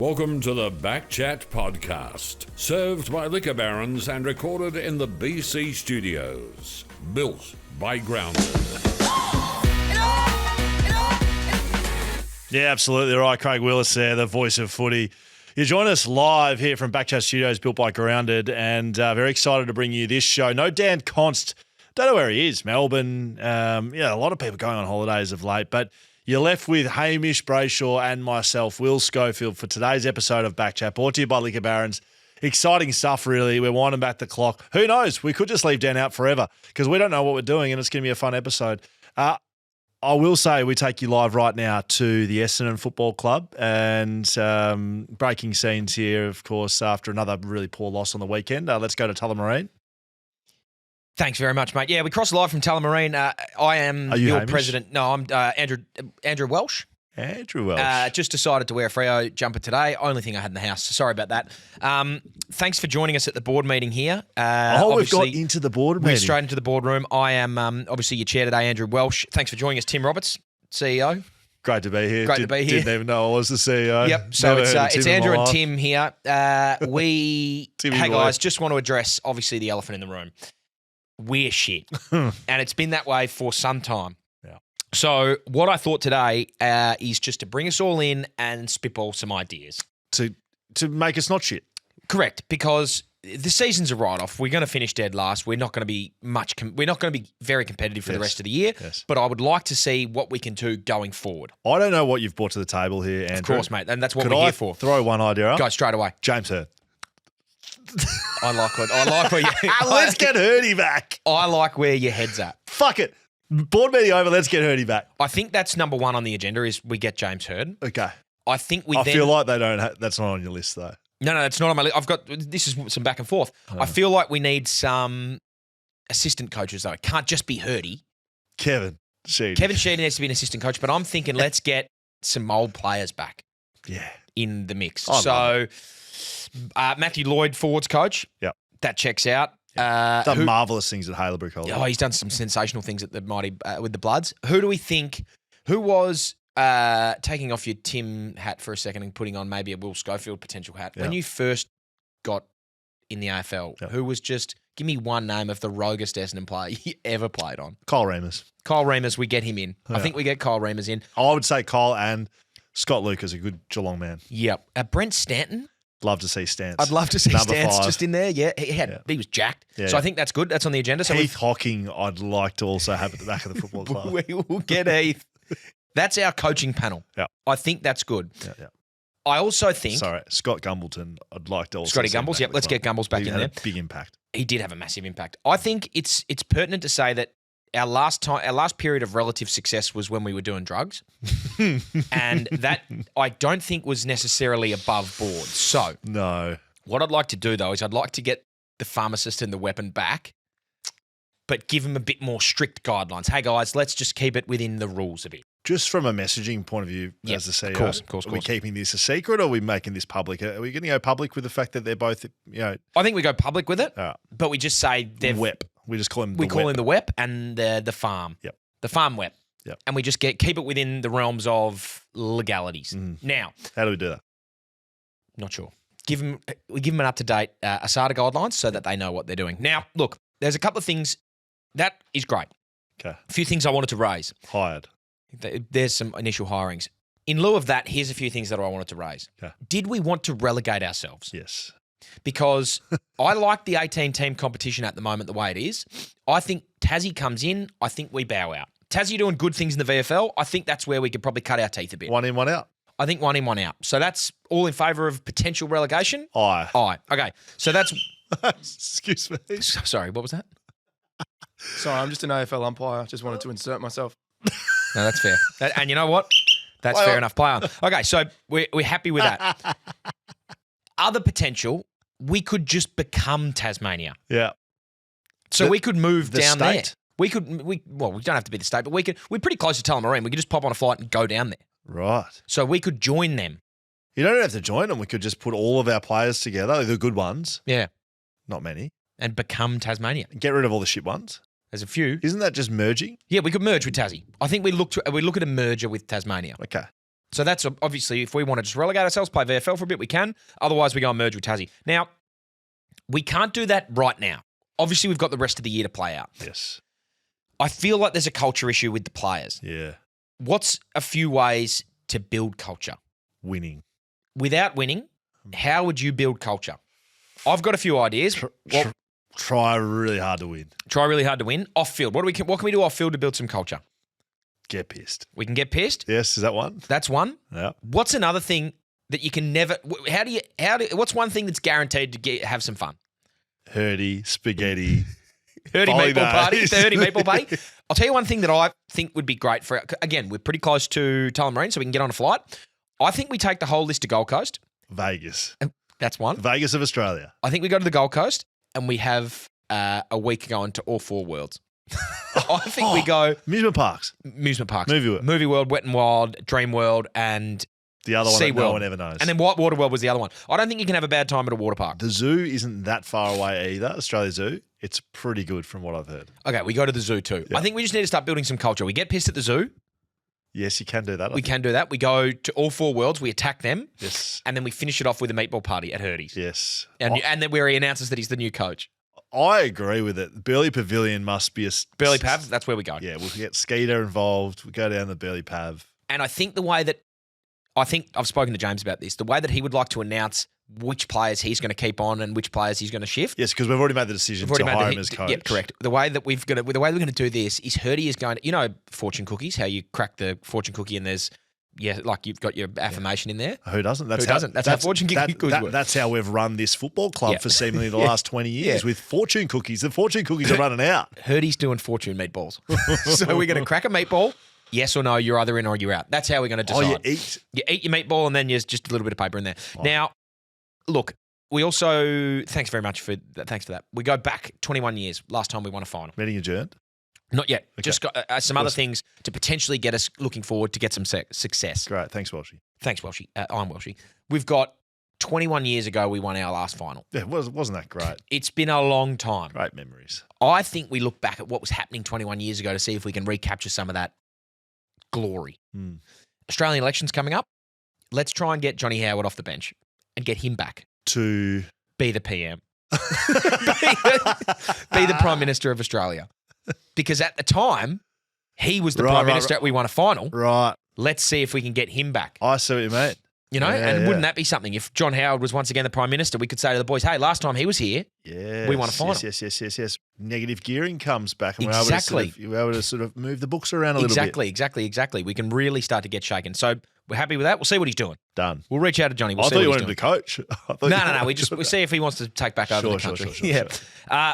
Welcome to the BackChat Podcast, served by Liquor Barons and recorded in the BC studios. Built by Grounded. Yeah, absolutely right. Craig Willis there, the voice of footy. You join us live here from BackChat Studios, built by Grounded, and very excited to bring you this show. No Dan Const. Don't know where he is. Melbourne. A lot of people going on holidays of late, but you're left with Hamish Brayshaw and myself, Will Schofield, for today's episode of BackChat, brought to you by Liquor Barons. Exciting stuff, really. We're winding back the clock. Who knows? We could just leave Dan out forever because we don't know what we're doing, and it's going to be a fun episode. I will say we take you live right now to the Essendon Football Club, and breaking scenes here, of course, after another really poor loss on the weekend. Let's go to Tullamarine. Thanks very much, mate. Yeah, we crossed live from Tullamarine. I am your Hamish? president. No, I'm Andrew Welsh. Andrew Welsh. Just decided to wear a Freo jumper today. Only thing I had in the house. Sorry about that. Thanks for joining us at the board meeting here. We've got into the board meeting. We're straight into the boardroom. I am obviously your chair today, Andrew Welsh. Thanks for joining us, Tim Roberts, CEO. Great to be here. To be here. Didn't even know I was the CEO. Yep. So it's Andrew and Tim here. Guys, just want to address obviously the elephant in the room. We're shit. And it's been that way for some time. Yeah. So what I thought today is just to bring us all in and spitball some ideas. To make us not shit. Correct, because the season's a write-off. We're going to finish dead last. We're not going to be we're not going to be very competitive for the rest of the year. Yes. But I would like to see what we can do going forward. I don't know what you've brought to the table here, Andrew. Of course, mate, and that's what we're here for. Throw one idea up? Go straight away. James Hurd. I like where you. Let's get Hurdy back. I like where your head's at. Fuck it. Board meeting over. Let's get Hurdy back. I think that's number one on the agenda is we get James Hurd. Okay. I think I feel like they don't. That's not on your list though. No, that's not on my list. This is some back and forth. I feel like we need some assistant coaches though. It can't just be Hurdy. Kevin Sheedy. Kevin Sheedy needs to be an assistant coach, but I'm thinking let's get some old players back. Yeah. In the mix. So Matthew Lloyd, forwards coach. Yep. That checks out. Done marvellous things at Haileybury College. Oh, he's done some sensational things at the Mighty with the Bloods. Who do we think? Who was taking off your Tim hat for a second and putting on maybe a Will Schofield potential hat? Yep. When you first got in the AFL, Yep. who was just give me one name of the roguest Essendon player you ever played on? Kyle Remus. Kyle Remus, we get him in. Yeah. I think we get Kyle Remus in. I would say Kyle and Scott Luke is a good Geelong man. Yep. Brent Stanton. Love to see Stance. I'd love to see Number Stance 5. just in there. Yeah, he was jacked. Yeah. So I think that's good. That's on the agenda. So Heath Hocking, I'd like to also have at the back of the football club. we will get Heath. That's our coaching panel. Yeah. I think that's good. Yeah. I also think Sorry, Scott Gumbleton, I'd like to also Scotty see him Gumbles. back Yep, as let's well. get Gumbles back He in had there. a big impact. He did have a massive impact. I think it's pertinent to say that our last period of relative success was when we were doing drugs, and that I don't think was necessarily above board. So No. what I'd like to do though is I'd like to get the pharmacist and the weapon back, but give them a bit more strict guidelines. Hey guys, let's just keep it within the rules a bit. Just from a messaging point of view, Yep, as the CEO, of course. are we keeping this a secret or are we making this public? Are we going to go public with the fact that they're both, I think we go public with it, all right, but we just say they've WEP. We just call him We call him the WEP and the farm. Yep. The farm WEP. Yep. And we just keep it within the realms of legalities. Now, How do we do that? not sure. We give them an up-to-date ASADA guidelines so that they know what they're doing. Now, look, there's a couple of things. That is great. Okay. A few things I wanted to raise. Hired. There's some initial hirings. In lieu of that, here's a few things that I wanted to raise. Okay. Did we want to relegate ourselves? Yes. Because I like the 18-team competition at the moment the way it is. I think Tassie comes in. I think we bow out. Tassie doing good things in the VFL. I think that's where we could probably cut our teeth a bit. One in, one out. I think one in, one out. So that's all in favour of potential relegation? Aye. Okay. So that's... Excuse me. Sorry, what was that? Sorry, I'm just an AFL umpire. Just wanted to insert myself. No, that's fair. And you know what? That's Play fair on. enough. Play on. Okay, so we're happy with that. Other potential, we could just become Tasmania. Yeah. So we could move the down state? there. We don't have to be the state, but we're pretty close to Tullamarine. We could just pop on a flight and go down there. Right. So we could join them. You don't have to join them. We could just put all of our players together, the good ones, Yeah. not many, And become Tasmania. get rid of all the shit ones. There's a few. Isn't that just merging? Yeah, we could merge with Tassie. I think we look at a merger with Tasmania. Okay. So that's obviously, if we want to just relegate ourselves, play VFL for a bit, we can. Otherwise, we go and merge with Tassie. Now, we can't do that right now. Obviously, we've got the rest of the year to play out. Yes. I feel like there's a culture issue with the players. Yeah. What's a few ways to build culture? Winning. Without winning, how would you build culture? I've got a few ideas. Try really hard to win. Try really hard to win. Off field. What can we do off field to build some culture? Get pissed. We can get pissed. Yes, is that one? That's one. Yeah. What's another thing that you can never? What's one thing that's guaranteed to have some fun? Hurdy, spaghetti. Hurdy meatball party. The hurdy meatball party. Yes. I'll tell you one thing that I think would be great for. Again, we're pretty close to Tullamarine, so we can get on a flight. I think we take the whole list to Gold Coast. Vegas. That's one. Vegas of Australia. I think we go to the Gold Coast and we have a week going to all 4 worlds. I think we go Amusement parks. Amusement parks, Movie World. Wet and Wild, Dream World, and The other one Sea that no World. one ever knows. And then Whitewater World was the other one. I don't think you can have a bad time at a water park. The zoo isn't that far away either, Australia Zoo. It's pretty good from what I've heard. Okay, we go to the zoo too. Yeah. I think we just need to start building some culture. We get pissed at the zoo. Yes, you can do that. We can do that. We go to all 4 worlds. We attack them. Yes. And then we finish it off with a meatball party at Hurdy's. Yes. And then where he announces that he's the new coach. I agree with it. Burleigh Pavilion must be a... Burleigh Pav, that's where we go. Yeah, we'll get Skeeter involved. We go down the Burleigh Pav. And I think I've spoken to James about this, the way that he would like to announce which players he's going to keep on and which players he's going to shift. Yes, because we've already made the decision to hire him as coach. Yeah, correct. The way we're going to do this is Hurdy is going to, fortune cookies, how you crack the fortune cookie and there's, like you've got your affirmation in there. Who doesn't? That's how fortune cookies work. That's how we've run this football club for seemingly the last 20 years with fortune cookies. The fortune cookies are running out. Hurdy's doing fortune meatballs. So we're going to crack a meatball. Yes or no, you're either in or you're out. That's how we're going to decide. Oh, you eat your meatball and then there's just a little bit of paper in there. Oh. Now, look, we also, thanks for that. We go back 21 years, last time we won a final. Meeting adjourned? Not yet. Okay. Just got some other things to potentially get us looking forward to get some success. Great. Thanks, Welshie. Thanks, Welshie. I'm Welshie. We've got 21 years ago, we won our last final. Yeah, wasn't that great? It's been a long time. Great memories. I think we look back at what was happening 21 years ago to see if we can recapture some of that glory. Australian elections coming up. Let's try and get Johnny Howard off the bench and get him back to be the PM, be the Prime Minister of Australia. Because at the time, he was the Prime Minister. We won a final. Right. Let's see if we can get him back. I see what you mean. Wouldn't that be something? If John Howard was once again the Prime Minister, we could say to the boys, hey, last time he was here, we won a final. Yes. Negative gearing comes back and Exactly. we're able to sort of move the books around a little bit. Exactly. We can really start to get shaken. So we're happy with that. We'll see what he's doing. Done. We'll reach out to Johnny. I thought you wanted to coach. No. We see if he wants to take back over the country. Sure.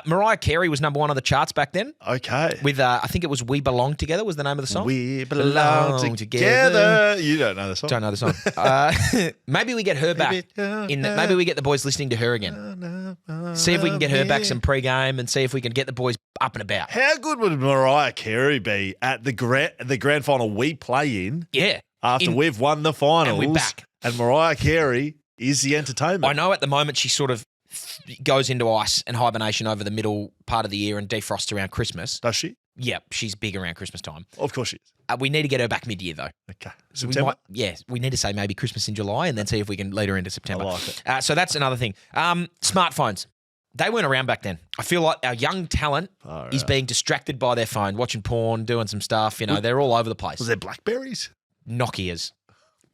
Mariah Carey was number 1 on the charts back then. Okay. With I think it was "We Belong Together" was the name of the song. We belong together. You don't know the song. Don't know the song. Maybe we get her back. Maybe we get the boys listening to her again. See if we can get her back some pre-game and see if we can get the boys up and about. How good would Mariah Carey be at the grand final we play in? Yeah. After we've won the finals. And we're back. And Mariah Carey is the entertainment. I know at the moment she sort of goes into ice and hibernation over the middle part of the year and defrosts around Christmas. Does she? Yeah, she's big around Christmas time. Of course she is. We need to get her back mid-year though. Okay. September? We need to say maybe Christmas in July and then see if we can lead her into September. I like it. So that's another thing. Smartphones. They weren't around back then. I feel like our young talent is being distracted by their phone, watching porn, doing some stuff. They're all over the place. Was there Blackberries? Nokias.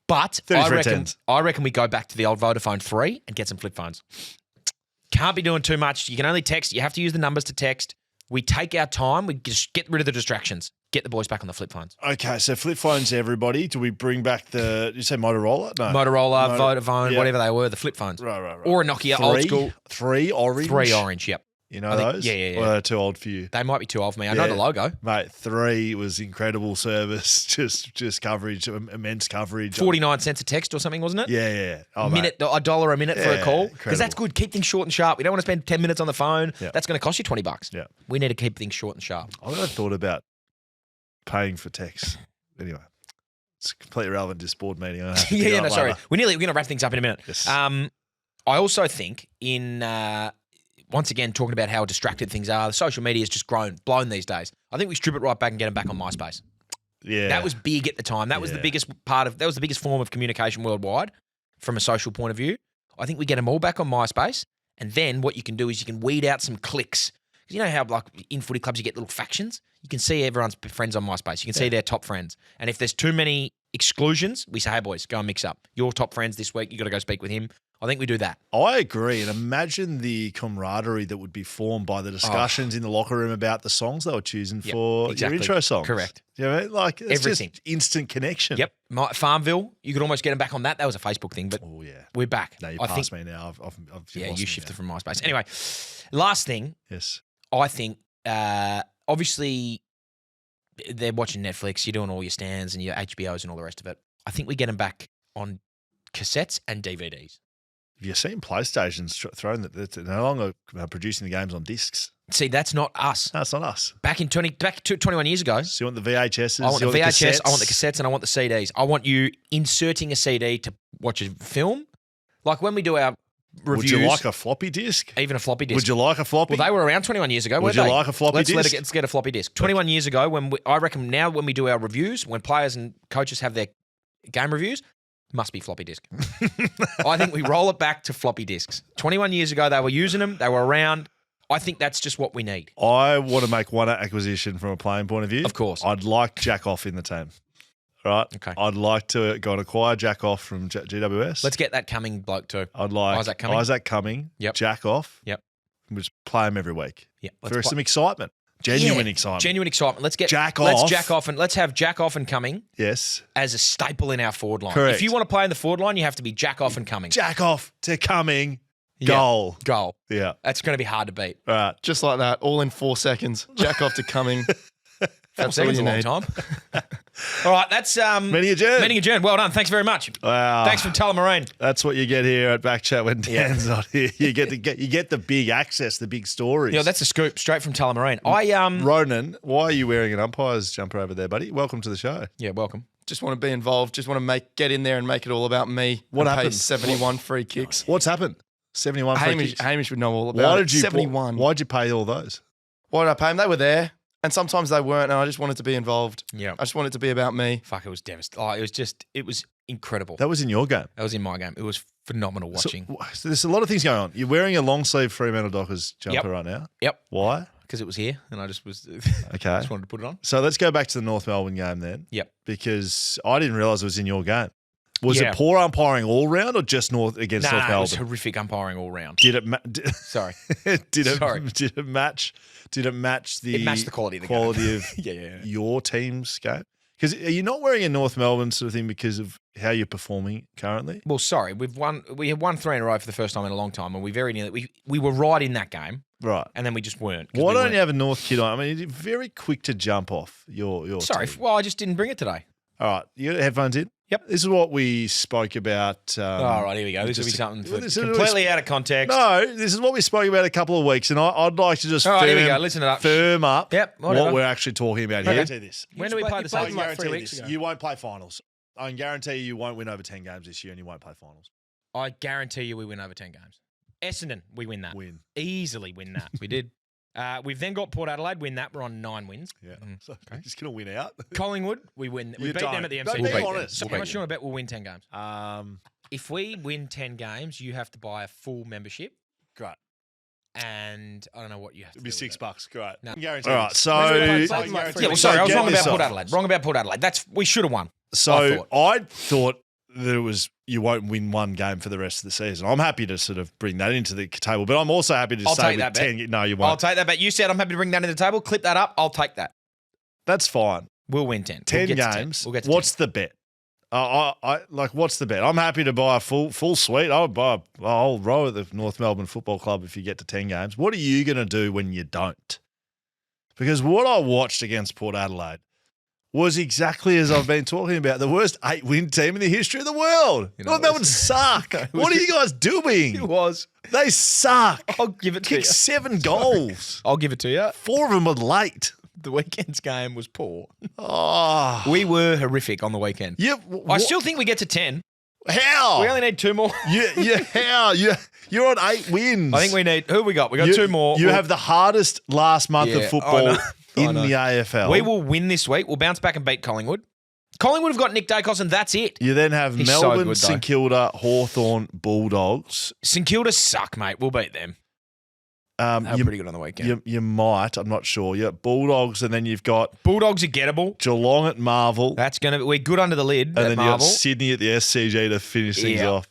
But I reckon we go back to the old Vodafone 3 and get some flip phones. Can't be doing too much. You can only text. You have to use the numbers to text. We take our time. We just get rid of the distractions. Get the boys back on the flip phones. Okay, so flip phones, everybody. Do we bring back did you say Motorola? No. Motorola, Vodafone, whatever they were, the flip phones. Right. Or a Nokia, old school. 3 orange? 3 orange, yep. You know those? Yeah. Or they're too old for you? They might be too old for me. I know the logo. Mate, 3 was incredible service, just coverage, immense coverage. 49 cents a text or something, wasn't it? Yeah. $1 a minute for a call. Because that's good. Keep things short and sharp. We don't want to spend 10 minutes on the phone. Yeah. That's going to cost you $20. Yeah. We need to keep things short and sharp. I've never thought about paying for text. Anyway, it's completely irrelevant to this board meeting. Sorry. We're going to wrap things up in a minute. Yes. I also think once again, talking about how distracted things are, the social media has just blown these days. I think we strip it right back and get them back on MySpace. Yeah. That was big at the time. That was the biggest form of communication worldwide from a social point of view. I think we get them all back on MySpace. And then what you can do is you can weed out some cliques. You know how like in footy clubs you get little factions? You can see everyone's friends on MySpace. You can see their top friends. And if there's too many exclusions, we say, hey, boys, go and mix up. Your top friends this week, you got to go speak with him. I think we do that. I agree. And imagine the camaraderie that would be formed by the discussions in the locker room about the songs they were choosing for your intro songs. Correct. You know what I mean? Like, it's Everything. just instant connection. Yep. Farmville, you could almost get them back on that. That was a Facebook thing, but we're back. No, you're past me now. I've you shifted from MySpace. Anyway, last thing. Yes. I think, obviously, they're watching Netflix. You're doing all your stands and your HBOs and all the rest of it. I think we get them back on cassettes and DVDs. Have you seen PlayStation's thrown that they're no longer producing the games on discs? See, that's not us. No, it's not us. Back 21 years ago. So you want the VHSs? I want the VHS, I want the cassettes, and I want the CDs. I want you inserting a CD to watch a film. Like when we do our reviews. Would you like a floppy disk? Even a floppy disk. Would you like a floppy? Well, they were around 21 years ago, Would you like a floppy disk? Let's get a floppy disk. 21 years ago, I reckon now when we do our reviews, when players and coaches have their game reviews, must be floppy disk. I think we roll it back to floppy disks. 21 years ago, they were using them. They were around. I think that's just what we need. I want to make one acquisition from a playing point of view. Of course. I'd like Jack Off in the team. Right? Okay. I'd like to go and acquire Jack Off from GWS. Let's get that Cumming bloke too. I'd like Isaac Cumming, Yep. Jack Off. Yep. Just play him every week. Yeah. For some excitement. Genuine excitement. Genuine excitement. Let's have Jack Off and Cumming. Yes. As a staple in our forward line. Correct. If you want to play in the forward line, you have to be Jack Off and Cumming. Jack Off to Cumming. Yeah. Goal. Yeah. That's going to be hard to beat. All right. Just like that, all in 4 seconds. Jack off to Cumming. 4 seconds a long time. All right, that's Meeting adjourned. Well done. Thanks very much. Wow. Thanks from Tullamarine. That's what you get here at BackChat when Dan's not here. You get the big access, the big stories. Yeah, that's a scoop straight from Tullamarine. Ronan, why are you wearing an umpire's jumper over there, buddy? Welcome to the show. Yeah, welcome. Just want to be involved. Just want to get in there and make it all about me. What happened? happened? 71 free kicks. What's happened? 71 free kicks. Hamish would know all about it. 71. Why'd you pay all those? Why did I pay them? They were there. And sometimes they weren't, and I just wanted to be involved. Yeah. I just wanted to be about me. Fuck, it was devastating. Oh, it was incredible. That was in your game. That was in my game. It was phenomenal watching. So there's a lot of things going on. You're wearing a long sleeve Fremantle Dockers jumper right now. Yep. Why? Because it was here, and I just was. Okay. Just wanted to put it on. So let's go back to the North Melbourne game then. Yep. Because I didn't realise it was in your game. Was it poor umpiring all round or just North against North Melbourne? It was horrific umpiring all round. Did it? Sorry. Did it match? Did it match the? It matched the quality of the game. Your team's game? Because are you not wearing a North Melbourne sort of thing because of how you're performing currently? Well, sorry, we have won 3 in a row for the first time in a long time, and we very nearly we were right in that game, right? And then we just weren't. Why don't you have a North kit on? I mean, you're very quick to jump off your. Sorry, team. well, I just didn't bring it today. All right, you got headphones in? Yep. This is what we spoke about. All right, here we go. This will be something completely out of context. No, this is what we spoke about a couple of weeks, and I'd like to just here we go. Listen it up. Firm up whatever. what we're actually talking about here. Okay. This. When do we play the Saints? like 3 weeks ago. You won't play finals. I can guarantee you won't win over 10 games this year, and you won't play finals. I guarantee you we win over 10 games. Essendon, we win that. Easily win that. We did. We've then got Port Adelaide, win that. We're on 9 wins. Yeah. So we're just going to win out. Collingwood, we win. We beat them at the MC. Be honest. So how much do you want to bet we'll win 10 games? If If we win 10 games, you have to buy a full membership. Great. And I don't know what you have to do. It'd be $6. Great. No. All right. So, sorry, I was wrong about Port Adelaide. Wrong about Port Adelaide. We should have won. So I thought that it was you won't win one game for the rest of the season. I'm happy to sort of bring that into the table, but I'm also happy to say take that bet. 10. No, you won't. I'll take that bet. You said I'm happy to bring that into the table. Clip that up. I'll take that. That's fine. We'll win 10. 10 games. We'll get to what's 10. The bet? What's the bet? I'm happy to buy a full suite. I'll buy a whole row at the North Melbourne Football Club if you get to 10 games. What are you going to do when you don't? Because what I watched against Port Adelaide was exactly as I've been talking about, the worst 8-win team in the history of the world. North Melbourne suck. What are you guys doing? It was. They suck. I'll give it to you. Kicked 7 goals. I'll give it to you. 4 of them were late. The weekend's game was poor. Oh. We were horrific on the weekend. Yeah, I still think we get to 10. How? We only need 2 more. How? You're on 8 wins. I think we need. Who we got? We got 2 more. You have the hardest last month of football in the AFL. We will win this week. We'll bounce back and beat Collingwood. Collingwood have got Nick Dacos, and that's it. You then have He's so Melbourne, good, though. St Kilda, Hawthorn, Bulldogs. St Kilda suck, mate. We'll beat them. They're pretty good on the weekend. You might. I'm not sure. Yeah, Bulldogs, and then you've got Bulldogs are gettable. Geelong at Marvel. That's going to. We're good under the lid. And at then Marvel. you've got Sydney at the SCG to finish things Yeah. off.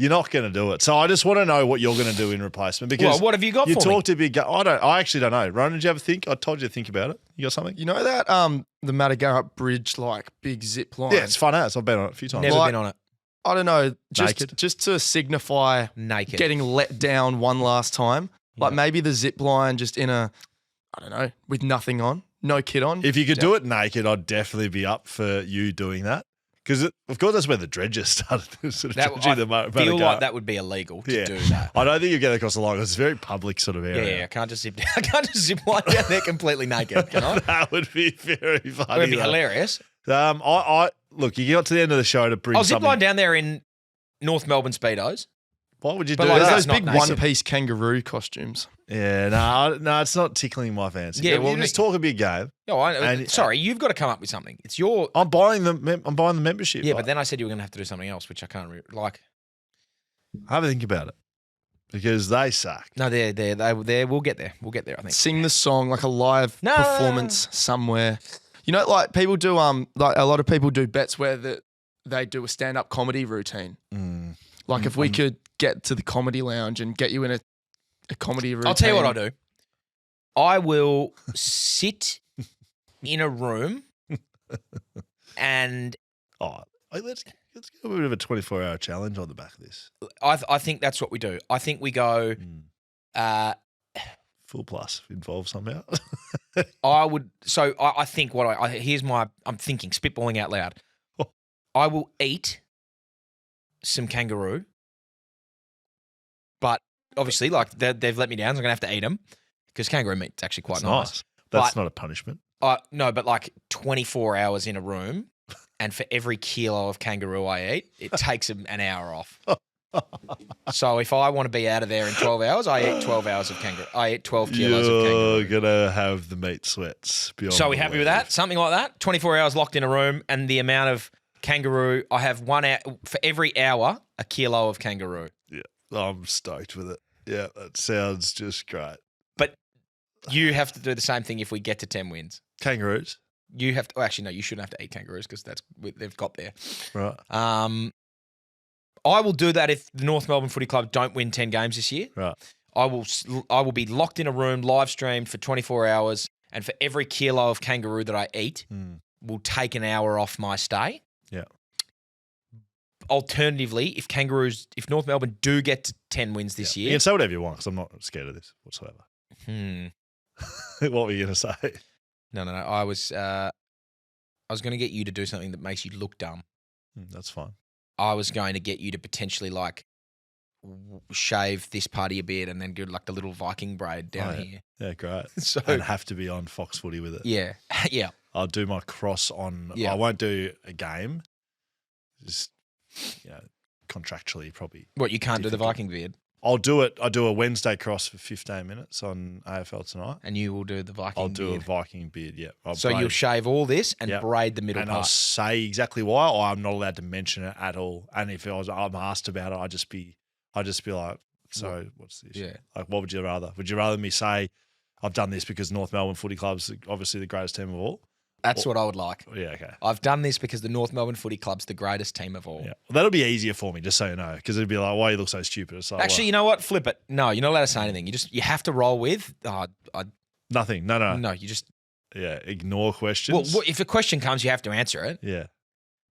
You're not going to do it. So I just want to know what you're going to do in replacement. Because Well, what have you got you for me? talked a big game. I actually don't know. Ronan, did you ever think? I told you to think about it. You got something? You know that the Matagarup Bridge like big zip line? Yeah, it's fun as. I've been on it a few times. Never Like- been on it. I don't know. Naked? Just to signify Naked. getting let down one last time. Like maybe the zip line just in a, I don't know, with nothing on, no kit on. If you could do it naked, I'd definitely be up for you doing that. Because, of course, that's where the dredges started. Sort of That, dredging the I feel like that would be illegal to do that. I don't think you get across the line. It's a very public sort of area. Yeah, I can't just zip down. I can't just zip line down there completely naked, can I? That would be very funny. It would be though. hilarious. I look. You got to the end of the show to bring. I'll zip something. line down there in North Melbourne Speedos. What would you But do? like, There's that's those big not naked. one-piece kangaroo costumes. Yeah, no, it's not tickling my fancy. Yeah, Yeah, well, you just talk a big game. No, And- sorry, you've got to come up with something. It's your. I'm buying the membership. Yeah, but then I said you were going to have to do something else, which I can't like. have a think about it because they suck. No, they're. We'll get there. We'll get there. I think. Sing the song like a live No. performance somewhere. You know, like people do. Like a lot of people do bets where they do a stand-up comedy routine. Like if we could get to the comedy lounge and get you in a comedy routine. I'll tell you what I'll do. I will sit in a room and Let's get a bit of a 24-hour challenge on the back of this. I think that's what we do. I think we go. Full plus involved somehow. I would. So I think what here's my. I'm thinking spitballing out loud. I will eat some kangaroo, but obviously, like they've let me down, so I'm gonna have to eat them because kangaroo meat's actually quite It's nice. That's But- not a punishment. No, but like 24 hours in a room, and for every kilo of kangaroo I eat, it takes an hour off. So if I want to be out of there in 12 hours, I eat 12 hours of kangaroo. I eat 12 kilos of kangaroo. You're gonna have the meat sweats. Beyond So are we happy with that? Something like that? 24 hours locked in a room, and the amount of kangaroo, I have 1 hour, for every hour, a kilo of kangaroo. Yeah, I'm stoked with it. Yeah, that sounds just great. But you have to do the same thing if we get to 10 wins. Kangaroos, You have to, actually, no, you shouldn't have to eat kangaroos because they've got there. right? I will do that if the North Melbourne Footy Club don't win 10 games this year. Right. I will be locked in a room, live streamed for 24 hours, and for every kilo of kangaroo that I eat, will take an hour off my stay. Yeah. Alternatively, if North Melbourne do get to 10 wins this You year, can say whatever you want because I'm not scared of this whatsoever. What were you going to say? No. I was going to get you to do something that makes you look dumb. That's fine. I was going to get you to potentially like shave this part of your beard and then do like the little Viking braid down here. Yeah, great. So And have to be on Fox Footy with it. yeah. I'll do my cross on. Yeah. I won't do a game. Just, contractually probably. What, you can't do the Difficult. Viking beard, I'll do it. I do a Wednesday cross for 15 minutes on AFL tonight. and you will do the Viking I'll do beard. a Viking beard, yeah. I'll So braid- you'll shave all this and Yep. braid the middle and I'll part. say exactly why, or I'm not allowed to mention it at all. And if I'm asked about it, I'd just be like, so what's this? Yeah. Like, what would you rather? Would you rather me say I've done this because North Melbourne Footy Club's obviously the greatest team of all? That's what I would like. Yeah, okay. I've done this because the North Melbourne Footy Club's the greatest team of all. Yeah. Well, that'll be easier for me, just so you know, because it'd be like, why you look so stupid? It's like, Actually, you know what? Flip it. No, you're not allowed to say anything. You have to roll with. nothing. No. No, you just. Yeah, ignore questions. Well, if a question comes, you have to answer it. Yeah.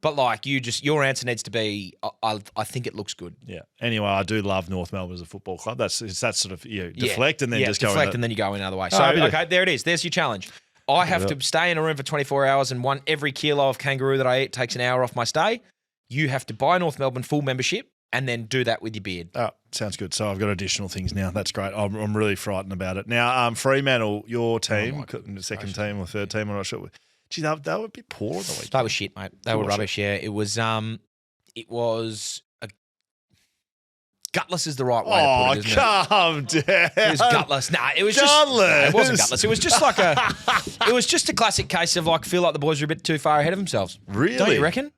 But like your answer needs to be, I think it looks good. Yeah. Anyway, I do love North Melbourne as a football club. It's that sort of deflect and then just go deflect in and then you go another way. Oh, So happy to- okay, there it is. There's your challenge. I have to stay in a room for 24 hours, and every kilo of kangaroo that I eat takes an hour off my stay. You have to buy North Melbourne full membership and then do that with your beard. Oh, sounds good. So I've got additional things now. That's great. I'm really frightened about it. Now, Fremantle, your team, second team or third team, I'm not sure. Gee, they were a bit poor on the weekend. They were shit, mate. They were Poor rubbish. Yeah, it was Gutless is the right way to put it, isn't it? Calm down. It was gutless. Nah, it was just. Gutless. It wasn't gutless. It was just like it was just a classic case of feel like the boys are a bit too far ahead of themselves. Really? Don't you reckon?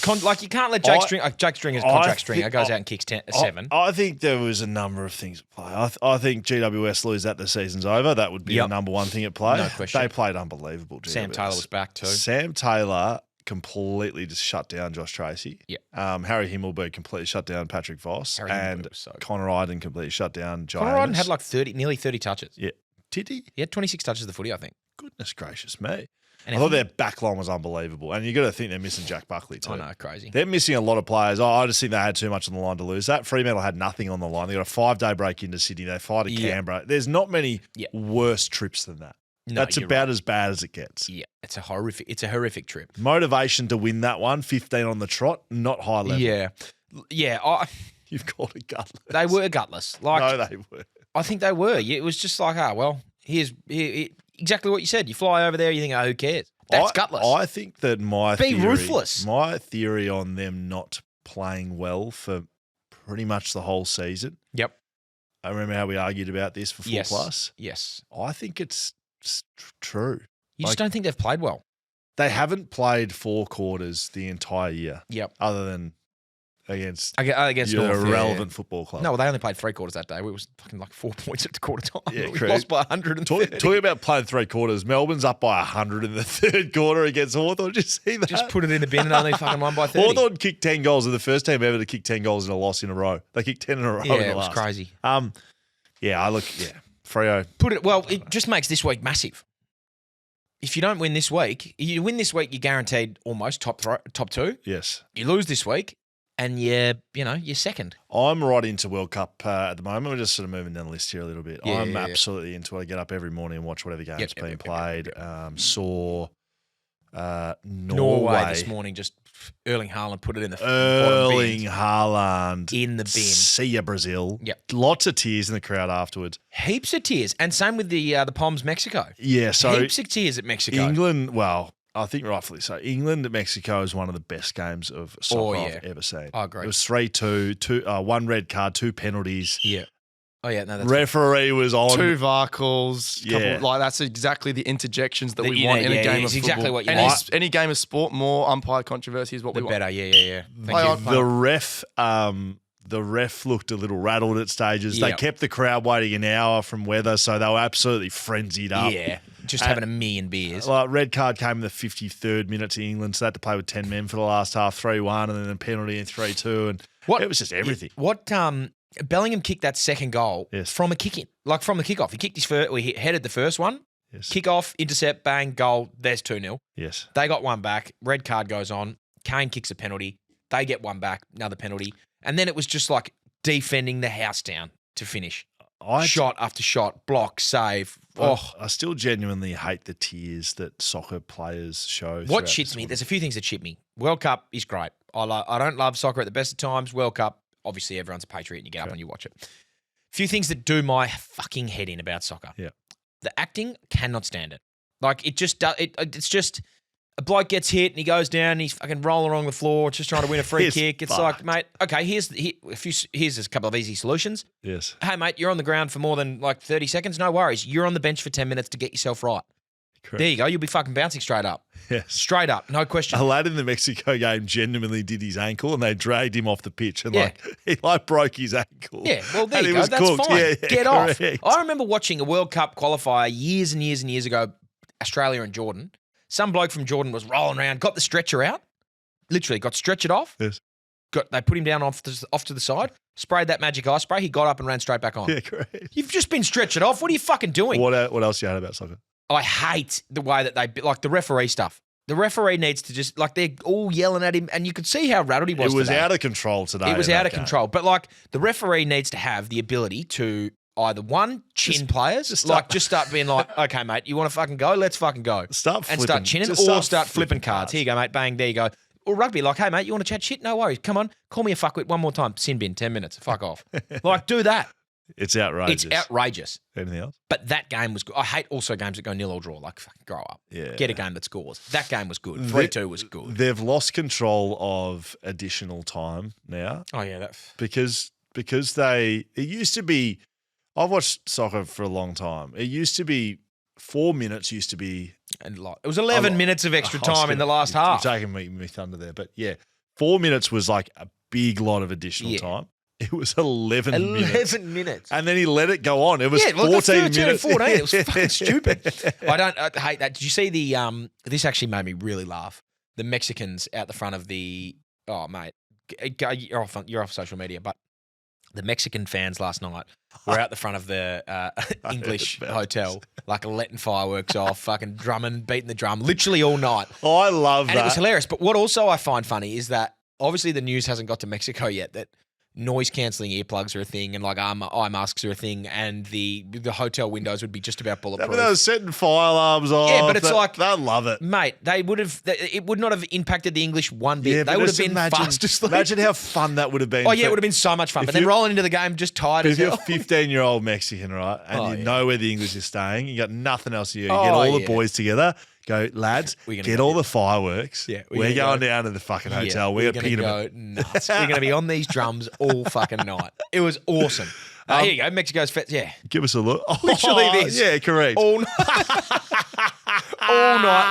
You can't let Jake Stringer's contract stringer goes out and kicks 7. I think there was a number of things at play. I think GWS lose that the season's over. That would be the number one thing at play. No question. They played unbelievable. GWS. Sam Taylor was back too. Sam Taylor completely just shut down Josh Tracy. Yeah. Harry Himmelberg completely shut down Patrick Voss. Harry and Himmelberg was so good. Connor Iden completely shut down Jai Connor Iden Amos. had nearly 30 touches. Yeah. Did he? He had 26 touches of the footy, I think. Goodness gracious me. And I thought their back line was unbelievable. And you got to think they're missing Jack Buckley too. I know, crazy. They're missing a lot of players. I just think they had too much on the line to lose that. Fremantle had nothing on the line. They got a 5-day break into Sydney. They fly to Canberra. There's not many worse trips than that. No, That's about as bad as it gets. Yeah, it's a horrific trip. Motivation to win that one, 15 on the trot, not high level. Yeah. You've called it gutless. They were gutless. No, they were. I think they were. It was just like, here's exactly what you said. You fly over there, you think, who cares? That's gutless. I think that ruthless. My theory on them not playing well for pretty much the whole season. Yep. I remember how we argued about this for 4 plus. Yes. I think it's true. You just don't think they've played well. They haven't played 4 quarters the entire year. Yep. Other than against your North, irrelevant football club. No, they only played 3 quarters that day. It was fucking 4 points at the quarter time. Yeah, we correct. lost by 130. Talking about playing 3 quarters, Melbourne's up by 100 in the third quarter against Hawthorn. Did you see that? Just put it in the bin and only fucking won by 30. Hawthorn kicked 10 goals. They're the first team ever to kick 10 goals in a loss in a row. They kicked 10 in a row. Yeah, in the it was last. crazy. Freo. It just makes this week massive. If you don't win this week, you're guaranteed almost top 2. Yes. You lose this week, and you're second. I'm right into World Cup at the moment. We're just sort of moving down the list here a little bit. Yeah, I'm yeah. absolutely into it. I get up every morning and watch whatever game's being played. Saw Norway this morning, just Erling Haaland put it in the Erling Haaland in the bin. See ya, Brazil. Yep. Lots of tears in the crowd afterwards. Heaps of tears, and same with the Poms Mexico. Yeah, so heaps of tears at Mexico. England, well, I think rightfully so. England at Mexico is one of the best games of soccer I've ever seen. I agree. It was 3-2, 1 red card, 2 penalties. Yeah. Oh yeah, no, that's referee was on 2 VAR calls. That's exactly the interjections that we want in a game of football. Exactly what you any game of sport. More umpire controversy is what we want. Better, yeah. Thank you. The ref looked a little rattled at stages. They kept the crowd waiting an hour from weather, so they were absolutely frenzied up. Yeah, just having a million beers. Red card came in the 53rd minute to England, so they had to play with 10 men for the last half, 3-1, and then a penalty in 3-2, and it was just everything. Bellingham kicked that second goal from a kick-in, from the kickoff. He kicked he headed the first one. Yes. Kick off, intercept, bang, goal. There's 2-0. Yes. They got one back. Red card goes on. Kane kicks a penalty. They get one back. Another penalty. And then it was just defending the house down to finish. Shot after shot, block, save. I still genuinely hate the tears that soccer players show. What shits me? There's a few things that shit me. World Cup is great. I don't love soccer at the best of times. World Cup, obviously everyone's a patriot and you get up and you watch it. A few things that do my fucking head in about soccer. Yeah. The acting, cannot stand it. It's just a bloke gets hit and he goes down and he's fucking rolling along the floor just trying to win a free kick. It's fucked. mate, okay, here's a couple of easy solutions. Yes. Hey, mate, you're on the ground for more than 30 seconds. No worries. You're on the bench for 10 minutes to get yourself right. Correct. There you go. You'll be fucking bouncing straight up. Yes. Straight up. No question. A lad in the Mexico game genuinely did his ankle and they dragged him off the pitch and he broke his ankle. Yeah, well, there you go. That's cooked. fine. Yeah, get off. correct. I remember watching a World Cup qualifier years and years and years ago, Australia and Jordan. Some bloke from Jordan was rolling around, got the stretcher out, literally got stretchered off. Yes. They put him down off to the side, sprayed that magic eye spray. He got up and ran straight back on. Yeah, correct. You've just been stretchered off. What are you fucking doing? What else you had about soccer? I hate the way that the referee stuff. The referee needs to just, they're all yelling at him, and you could see how rattled he was. It was today. out of control today. It was out of control. But, the referee needs to have the ability to either, chin players, just start being okay, mate, you want to fucking go? Let's fucking go. Start chinning, or start flipping cards. Here you go, mate, bang, there you go. Or rugby, hey, mate, you want to chat shit? No worries. Come on, call me a fuckwit one more time. Sin bin, 10 minutes. Fuck off. Do that. It's outrageous. It's outrageous. Anything else? But that game was good. I hate also games that go 0 or draw. Like, fucking grow up. Yeah. Get a game that scores. That game was good. 3-2 was good. They've lost control of additional time now Oh, yeah. because it used to be. I've watched soccer for a long time. It used to be 4 minutes. Used to be. And like, it was 11 minutes of extra time in the last half. You're taking me thunder there, but yeah, 4 minutes was like a big lot of additional time. It was 11 minutes. 11 minutes. And then he let it go on. It was 14 13 minutes. and 14. It was fucking stupid. I hate that. Did you see the this actually made me really laugh. The Mexicans out the front of the mate. You're off social media, but the Mexican fans last night were out the front of the English hotel, like letting fireworks off, fucking drumming, beating the drum, literally all night. Oh, I love that. And it was hilarious. But what also I find funny is that obviously the news hasn't got to Mexico yet that noise-cancelling earplugs are a thing and like eye masks are a thing and the hotel windows would be just about bulletproof. They were setting fire alarms off. Yeah, but it's like... They'll love it. Mate, it would not have impacted the English one bit. Yeah, they would have been fast asleep. Imagine how fun that would have been. Oh, yeah, it would have been so much fun. But then rolling into the game just tired as hell. If you're a 15-year-old Mexican, right, and you know where the English is staying, you got nothing else to do. You get all the boys together, go, lads, get all the fireworks. Yeah, we're going down to the fucking hotel. We're going to go nuts. We're going to be on these drums all fucking night. It was awesome. Here you go, Mexico's fest. Yeah. Give us a look. Literally this. Yeah, correct. All night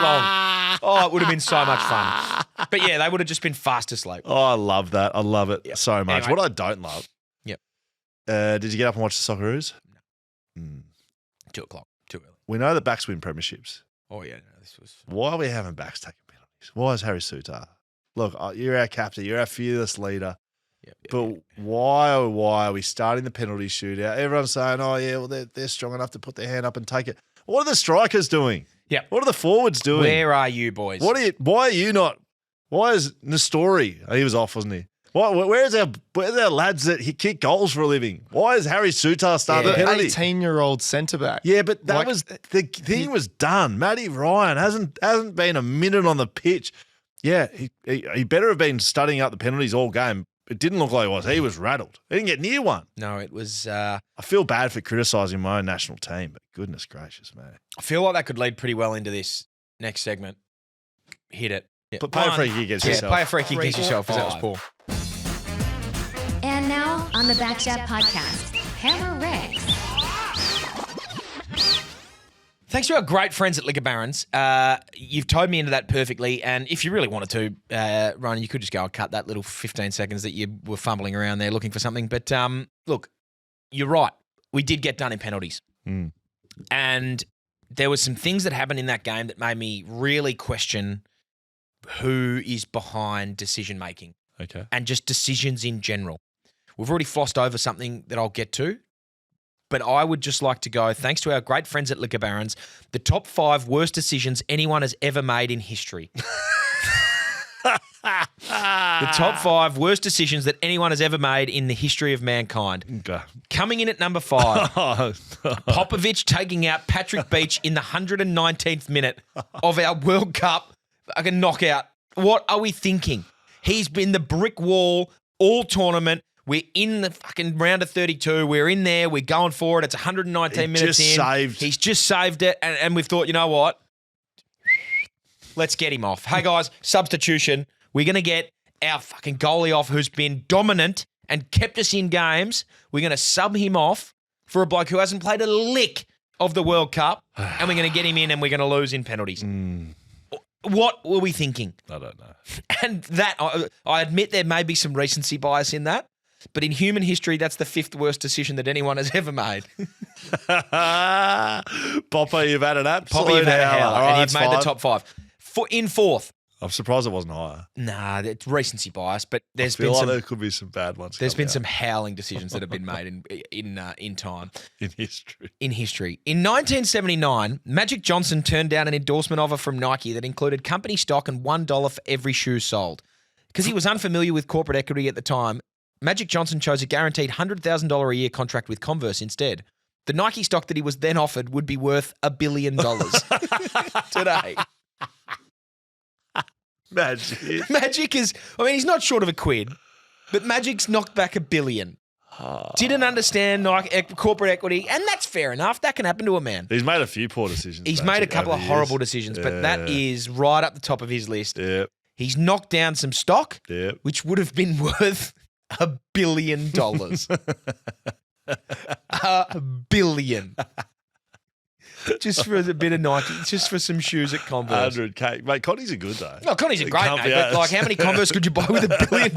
long. Oh, it would have been so much fun. But yeah, they would have just been fast asleep. Oh, I love that. I love it so much. Anyway. What I don't love. Yep. Did you get up and watch the Socceroos? No. 2 o'clock. Too early. We know that backs win premierships. Oh, yeah. No, this was... Why are we having backs taking penalties? Why is Harry Sutar? Look, you're our captain. You're our fearless leader. But why are we starting the penalty shootout? Everyone's saying, oh, yeah, well, they're strong enough to put their hand up and take it. What are the strikers doing? Yeah. What are the forwards doing? Where are you, boys? Why are you not? Why is Nestori? Oh, he was off, wasn't he? Where's our lads that kick goals for a living? Why is Harry Sutar starting the penalty? 18-year-old centre-back. Yeah, but that was the thing was done. Matty Ryan hasn't been a minute on the pitch. Yeah, he better have been studying up the penalties all game. It didn't look like he was. He was rattled. He didn't get near one. No, it was... I feel bad for criticising my own national team, but goodness gracious, man. I feel like that could lead pretty well into this next segment. Hit it. Yeah. But play a free kick against yourself. Play a free kick against yourself because that was poor. And now on the BackChat Podcast, Hammer Rex. Thanks to our great friends at Liquor Barons. You've towed me into that perfectly. And if you really wanted to, Ryan, you could just go and cut that little 15 seconds that you were fumbling around there looking for something. But look, you're right. We did get done in penalties. Mm. And there were some things that happened in that game that made me really question who is behind decision-making. Okay. And just decisions in general. We've already flossed over something that I'll get to. But I would just like to go, thanks to our great friends at Liquor Barons, the top 5 worst decisions anyone has ever made in history. The top 5 worst decisions that anyone has ever made in the history of mankind. Okay. Coming in at number 5, Popovic taking out Patrick Beach in the 119th minute of our World Cup fucking knockout. What are we thinking? He's been the brick wall all tournament. We're in the fucking round of 32. We're in there. We're going for it. It's 119 minutes in. He's just saved it. And we've thought, you know what? Let's get him off. Hey, guys, substitution. We're going to get our fucking goalie off who's been dominant and kept us in games. We're going to sub him off for a bloke who hasn't played a lick of the World Cup. And we're going to get him in and we're going to lose in penalties. What were we thinking? I don't know. And that, I admit there may be some recency bias in that. But in human history, that's the 5th worst decision that anyone has ever made. Popper, you've had an absolute Popper, you've had a howler, Right, and you've made the top 5. In 4th. I'm surprised it wasn't higher. Nah, it's recency bice, but there's I feel been like some. There could be some bad ones. There's been some howling decisions that have been made in time. In history. In history. In 1979, Magic Johnson turned down an endorsement offer from Nike that included company stock and $1 for every shoe sold. Because he was unfamiliar with corporate equity at the time, Magic Johnson chose a guaranteed $100,000 a year contract with Converse instead. The Nike stock that he was then offered would be worth $1 billion today. Magic. Magic is, I mean, he's not short of a quid, but Magic's knocked back $1 billion. Didn't understand corporate equity, and that's fair enough. That can happen to a man. He's made a few poor decisions. He's made a couple of horrible decisions, but that is right up the top of his list. Yep. He's knocked down some stock, which would have been worth $1 billion. $1 billion. Just for a bit of Nike, just for some shoes at Converse. 100K. Mate, Connie's are good, though. No, Connie's a great mate, but like, how many Converse could you buy with $1 billion?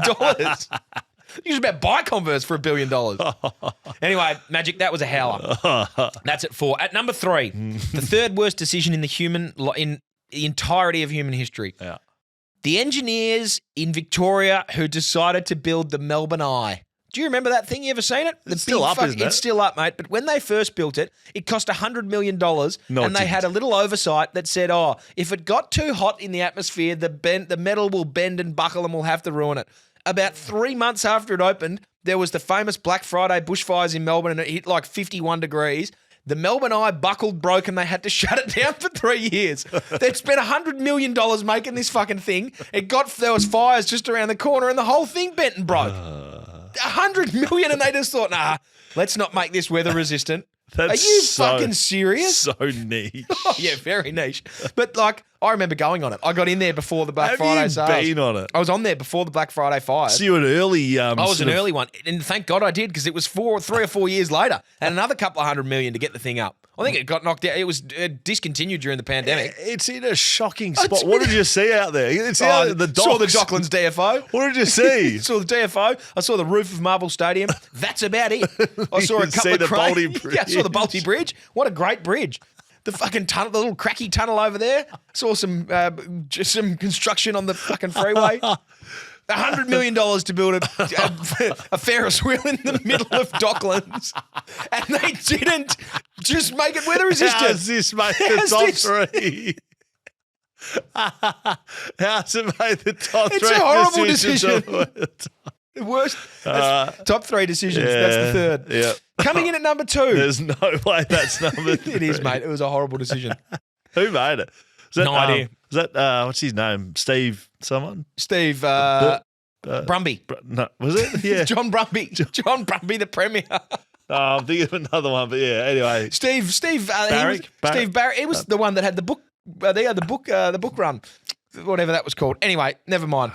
You just about buy Converse for $1 billion. Anyway, Magic, that was a howler. That's at 4. At number 3, the third worst decision in the entirety of human history. Yeah. The engineers in Victoria who decided to build the Melbourne Eye. Do you remember that thing? You ever seen it? It's still up, isn't it? It's still up, mate. But when they first built it, it cost $100 million. And they had a little oversight that said, if it got too hot in the atmosphere, the metal will bend and buckle and we'll have to ruin it. About 3 months after it opened, there was the famous Black Friday bushfires in Melbourne and it hit like 51 degrees. The Melbourne Eye buckled, broke, and they had to shut it down for 3 years. They'd spent $100 million making this fucking thing. There was fires just around the corner and the whole thing bent and broke. $100 million, and they just thought, nah, let's not make this weather resistant. Are you fucking serious? So niche. Oh, yeah, very niche. But like, I remember going on it. I got in there before the Black Friday sales. Have you been on it? I was on there before the Black Friday fires. So you were an early... I was an early one. And thank God I did, because it was 3 or 4 years later. And another couple of $100 million to get the thing up. I think it got knocked out. It was discontinued during the pandemic. It's in a shocking spot. What did you see out there? It's out the docks. Saw the Docklands DFO. What did you see? Saw the DFO. I saw the roof of Marvel Stadium. That's about it. I saw a couple of the Balti Bridge. Yeah, I saw the Balti Bridge. What a great bridge. The fucking tunnel, the little cracky tunnel over there. Saw some construction on the fucking freeway. $100 million to build a Ferris wheel in the middle of Docklands. And they didn't just make it weather resistant. How's this made the top 3? How's it made the top 3? It's a horrible decision. The worst. Top 3 decisions. That's the third. Yeah. Coming in at number 2. There's no way that's number 3. It is, mate. It was a horrible decision. Who made it? Is that, No idea. Is that, what's his name? Steve someone? Steve Brumby. No, was it? Yeah. John Brumby. John Brumby, the Premier. I'm thinking of another one, but yeah, anyway. Steve Barrick? Steve Barrick. It was the one that had the book. The book run, whatever that was called. Anyway, never mind.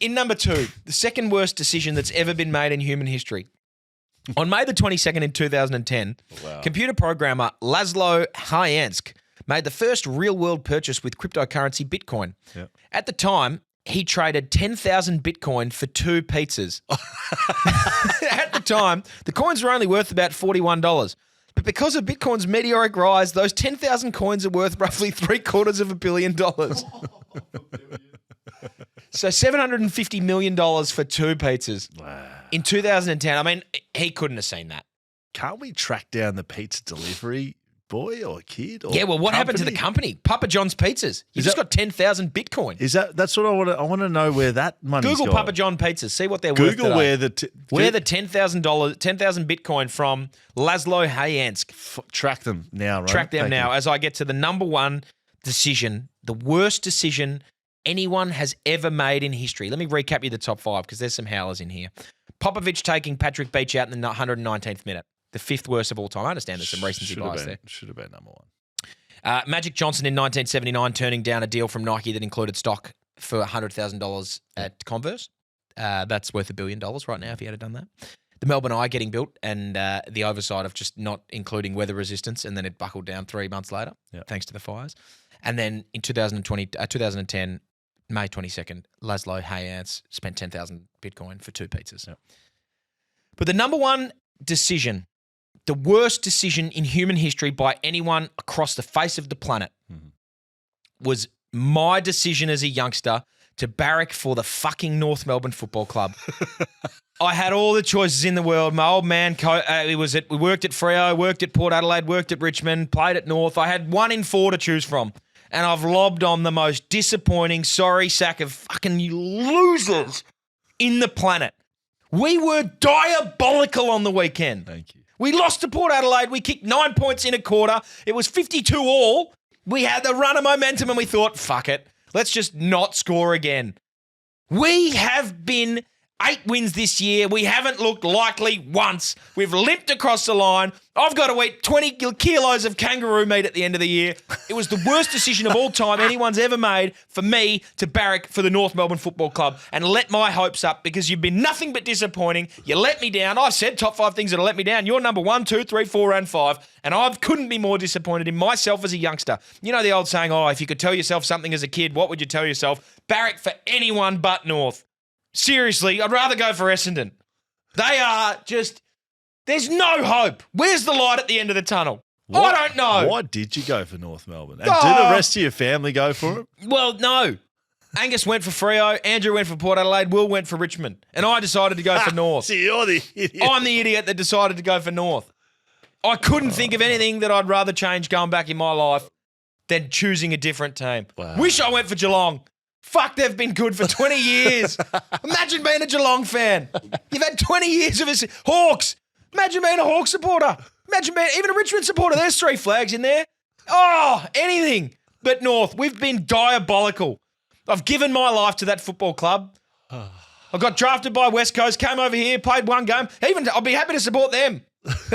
In number 2, the second worst decision that's ever been made in human history. On May the 22nd in 2010, computer programmer Laszlo Hyansk made the first real-world purchase with cryptocurrency Bitcoin. Yep. At the time, he traded 10,000 Bitcoin for 2 pizzas. At the time, the coins were only worth about $41. But because of Bitcoin's meteoric rise, those 10,000 coins are worth roughly $750 million. So $750 million for 2 pizzas. Wow. In 2010. I mean, he couldn't have seen that. Can't we track down the pizza delivery boy or kid? Or yeah, well, what happened to the company? Papa John's Pizzas. You just got 10,000 Bitcoin. That's what I want to. I want to know where that money's Google gone. Papa John Pizzas. See what they're worth. Google today. where the $10,000 Bitcoin from Laszlo Hyansk. Track them now, right? Track them Thank now you. as I get to the number 1 decision, the worst decision anyone has ever made in history. Let me recap you the top 5 because there's some howlers in here. Popovich taking Patrick Beach out in the 119th minute. The 5th worst of all time. I understand there's some recency bias there. Should have been number 1. Magic Johnson in 1979 turning down a deal from Nike that included stock for $100,000 at Converse. That's worth $1 billion right now if he had done that. The Melbourne Eye getting built and the oversight of just not including weather resistance, and then it buckled down 3 months later thanks to the fires. And then in 2010, May 22nd, Laszlo Hyansk spent 10,000 Bitcoin for 2 pizzas. Yep. But the number 1 decision, the worst decision in human history by anyone across the face of the planet, was my decision as a youngster to barrack for the fucking North Melbourne Football Club. I had all the choices in the world. My old man, we worked at Freo, worked at Port Adelaide, worked at Richmond, played at North. I had 1 in 4 to choose from. And I've lobbed on the most disappointing, sorry sack of fucking losers in the planet. We were diabolical on the weekend. Thank you. We lost to Port Adelaide. We kicked 9 points in a quarter. It was 52 all. We had the run of momentum and we thought, fuck it. Let's just not score again. We have been 8 wins this year. We haven't looked likely once. We've limped across the line. I've got to eat 20 kilos of kangaroo meat at the end of the year. It was the worst decision of all time anyone's ever made for me to barrack for the North Melbourne Football Club and let my hopes up because you've been nothing but disappointing. You let me down. I said top 5 things that'll let me down. You're number 1, 2, 3, 4, and 5. And I couldn't be more disappointed in myself as a youngster. You know the old saying, if you could tell yourself something as a kid, what would you tell yourself? Barrack for anyone but North. Seriously, I'd rather go for Essendon. They are just... There's no hope. Where's the light at the end of the tunnel? I don't know. Why did you go for North Melbourne? And did the rest of your family go for it? Well, no. Angus went for Freo. Andrew went for Port Adelaide. Will went for Richmond. And I decided to go for North. So you're the idiot. I'm the idiot that decided to go for North. I couldn't think of anything that I'd rather change going back in my life than choosing a different team. Wow. Wish I went for Geelong. Fuck, they've been good for 20 years. Imagine being a Geelong fan. You've had 20 years of it. Hawks. Imagine being a Hawks supporter. Imagine being even a Richmond supporter. There's 3 flags in there. Anything but North. We've been diabolical. I've given my life to that football club. I got drafted by West Coast, came over here, played 1 game. I'll be happy to support them.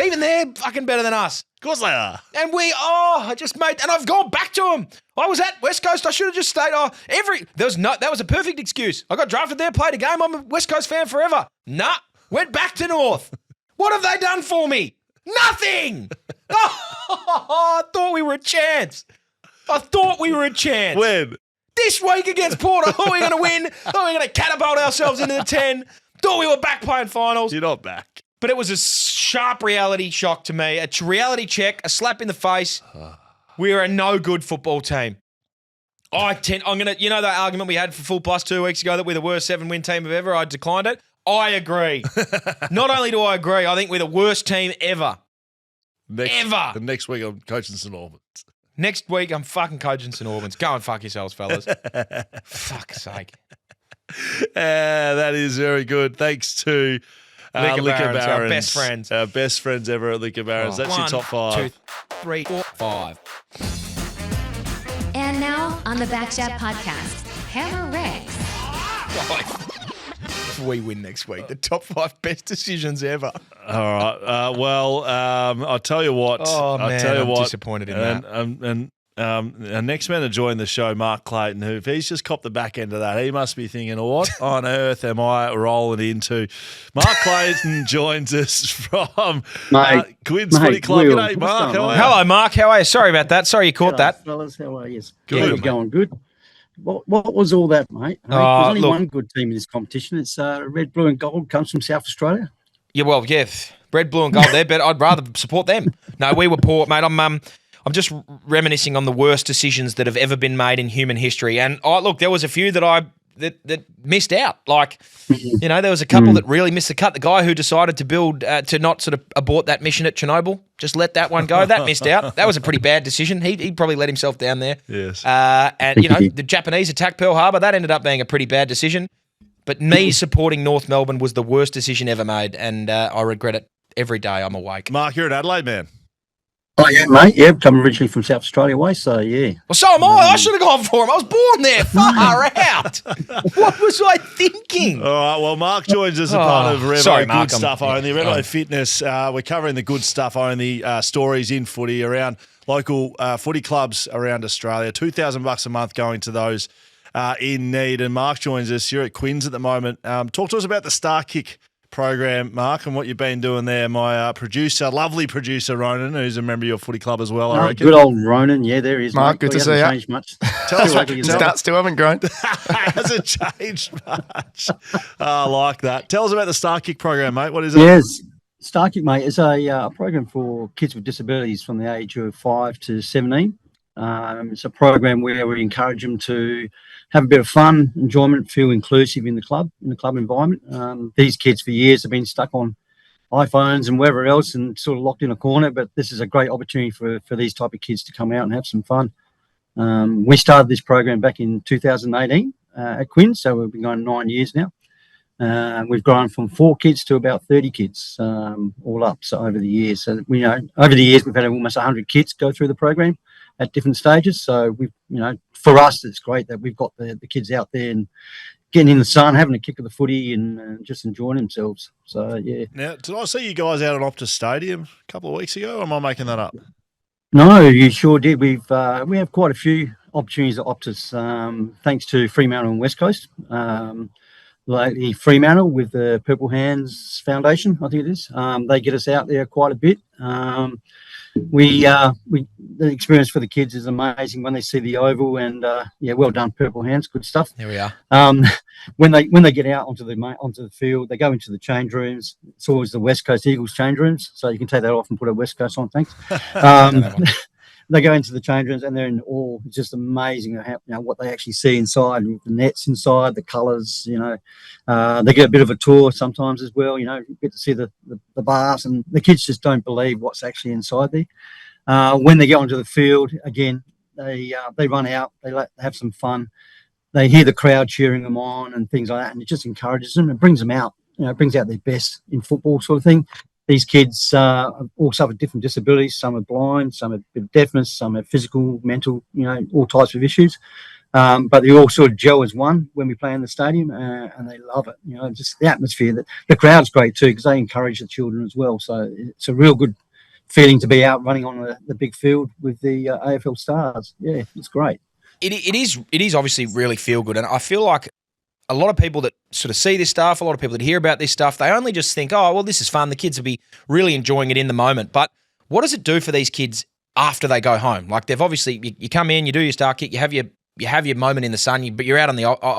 Even they're fucking better than us. Of course they are. And and I've gone back to them. I was at West Coast. I should have just stayed. That was a perfect excuse. I got drafted there, played a game. I'm a West Coast fan forever. Nah, went back to North. What have they done for me? Nothing. I thought we were a chance. When? This week against Port, I thought we were going to win. Thought we were going to catapult ourselves into the 10. Thought we were back playing finals. You're not back. But it was a sharp reality shock to me. A reality check, a slap in the face. We are a no good football team. I'm gonna, that argument we had for Full Plus 2 weeks ago that we're the worst 7-win team of ever. I declined it. I agree. Not only do I agree, I think we're the worst team ever. Ever. The next week I'm coaching St Albans. Next week I'm fucking coaching St Albans. Go and fuck yourselves, fellas. Fuck's sake. That is very good. Thanks to Liquor Barons, our best friends. Our best friends ever at Liquor Barons. That's your top 5. 1, 2, 3, 4, 5. And now on the BackChat Podcast, Hammer Rex. If we win next week, the top 5 best decisions ever. All right. I'll tell you what. I'm disappointed in that. And our next man to join the show, Mark Clayton, who if he's just copped the back end of that, he must be thinking, what on earth am I rolling into? Mark Clayton joins us from Quinn's Footy Club. G'day, Mark. How are you? Hello, Mark. How are you? Sorry about that. Sorry you caught that. Fellas, how are you? Good, How you mate. going? Good. What was all that, mate? There's only one good team in this competition. It's red, blue, and gold. Comes from South Australia. Yeah, well, yeah, red, blue, and gold there, but I'd rather support them. No, we were poor, mate. I'm just reminiscing on the worst decisions that have ever been made in human history. And look, there was a few that that missed out. Like, there was a couple that really missed the cut. The guy who decided to build, to not sort of abort that mission at Chernobyl, just let that one go. That missed out. That was a pretty bad decision. He probably let himself down there. Yes. And, the Japanese attacked Pearl Harbor. That ended up being a pretty bad decision. But me supporting North Melbourne was the worst decision ever made. And I regret it every day I'm awake. Mark, you're an Adelaide man. Oh, yeah, mate. Yeah, come originally from South Australia way, so yeah. Well, so am I. I should have gone for him. I was born there. Far out. What was I thinking? All right. Well, Mark joins us as part of Revo Mark, Good Stuff Only. Revo Fitness. We're covering the good stuff only stories in footy around local footy clubs around Australia. $2,000 a month going to those in need. And Mark joins us. You're at Quinn's at the moment. Talk to us about the Star Kick program, Mark, and what you've been doing there. My lovely producer, Ronan, who's a member of your footy club as well, I reckon. Good old Ronan. Yeah, there he is. Mark, mate. good to see you. Changed much. Still haven't grown. Hasn't changed much. I like that. Tell us about the Star Kick program, mate. What is it? Yes. Star Kick, mate, is a program for kids with disabilities from the age of 5 to 17. It's a program where we encourage them to have a bit of fun, enjoyment, feel inclusive in the club environment. These kids for years have been stuck on iPhones and wherever else and sort of locked in a corner, but this is a great opportunity for these type of kids to come out and have some fun. We started this program back in 2018 at Quinn, so we've been going 9 years now. We've grown from 4 kids to about 30 kids all up, so over the years. So, over the years, we've had almost 100 kids go through the program at different stages. So, for us, it's great that we've got the kids out there and getting in the sun, having a kick of the footy, and just enjoying themselves. So yeah. Now, did I see you guys out at Optus Stadium a couple of weeks ago? Or am I making that up? No, you sure did. We have quite a few opportunities at Optus, thanks to Fremantle and West Coast. Lately, Fremantle with the Purple Hands Foundation, I think it is. They get us out there quite a bit. The experience for the kids is amazing when they see the oval, and well done, Purple Hands, good stuff. There we are. When they get out onto the field, they go into the change rooms. It's always the West Coast Eagles change rooms, so you can take that off and put a West Coast on. Thanks. They go into the change rooms and they're in awe. It's just amazing what they actually see inside, the nets inside, the colours. They get a bit of a tour sometimes as well. Get to see the bars, and the kids just don't believe what's actually inside there. When they get onto the field, again, they run out. They have some fun. They hear the crowd cheering them on and things like that, and it just encourages them. It brings them out. It brings out their best in football, sort of thing. These kids all suffer different disabilities. Some are blind, some have a bit of deafness, some have physical, mental, all types of issues. But they all sort of gel as one when we play in the stadium, and they love it. Just the atmosphere. The crowd's great too, because they encourage the children as well. So it's a real good feeling to be out running on the big field with the AFL stars. Yeah, it's great. It is obviously really feel good, and I feel like a lot of people that sort of see this stuff, a lot of people that hear about this stuff, they only just think, oh, well, this is fun. The kids will be really enjoying it in the moment. But what does it do for these kids after they go home? Like, they've obviously, you come in, you do your star kick, you have your moment in the sun, but you're out on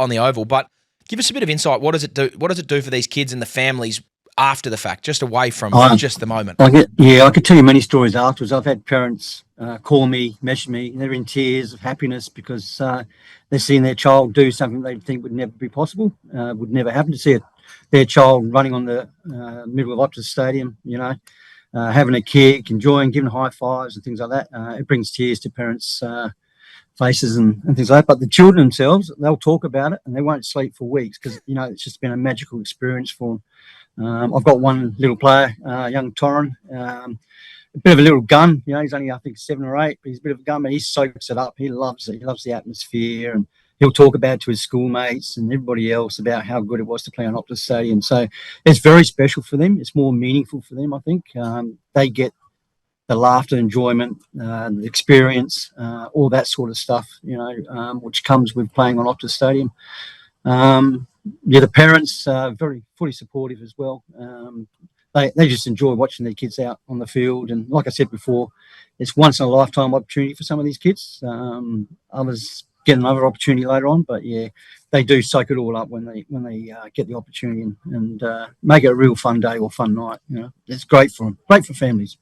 the oval. But give us a bit of insight. What does it do? What does it do for these kids and the families after the fact, just away from just the moment? I could tell you many stories afterwards. I've had parents call me, message me, and they're in tears of happiness because they're seeing their child do something they think would never be possible, would never happen, to see their child running on the middle of Optus Stadium, having a kick, enjoying, giving high fives and things like that. It brings tears to parents' faces and things like that. But the children themselves, they'll talk about it and they won't sleep for weeks because, it's just been a magical experience for them. I've got one little player, young Torren, a bit of a little gun. He's only, I think, 7 or 8, but he's a bit of a gun, but he soaks it up. He loves it. He loves the atmosphere, and he'll talk about it to his schoolmates and everybody else about how good it was to play on Optus Stadium. So it's very special for them. It's more meaningful for them, I think. They get the laughter, enjoyment, the experience, all that sort of stuff, which comes with playing on Optus Stadium. The parents are very fully supportive as well. They just enjoy watching their kids out on the field. And like I said before, it's once in a lifetime opportunity for some of these kids. Others get another opportunity later on, but yeah, they do soak it all up when they get the opportunity and make it a real fun day or fun night. It's great for them, great for families.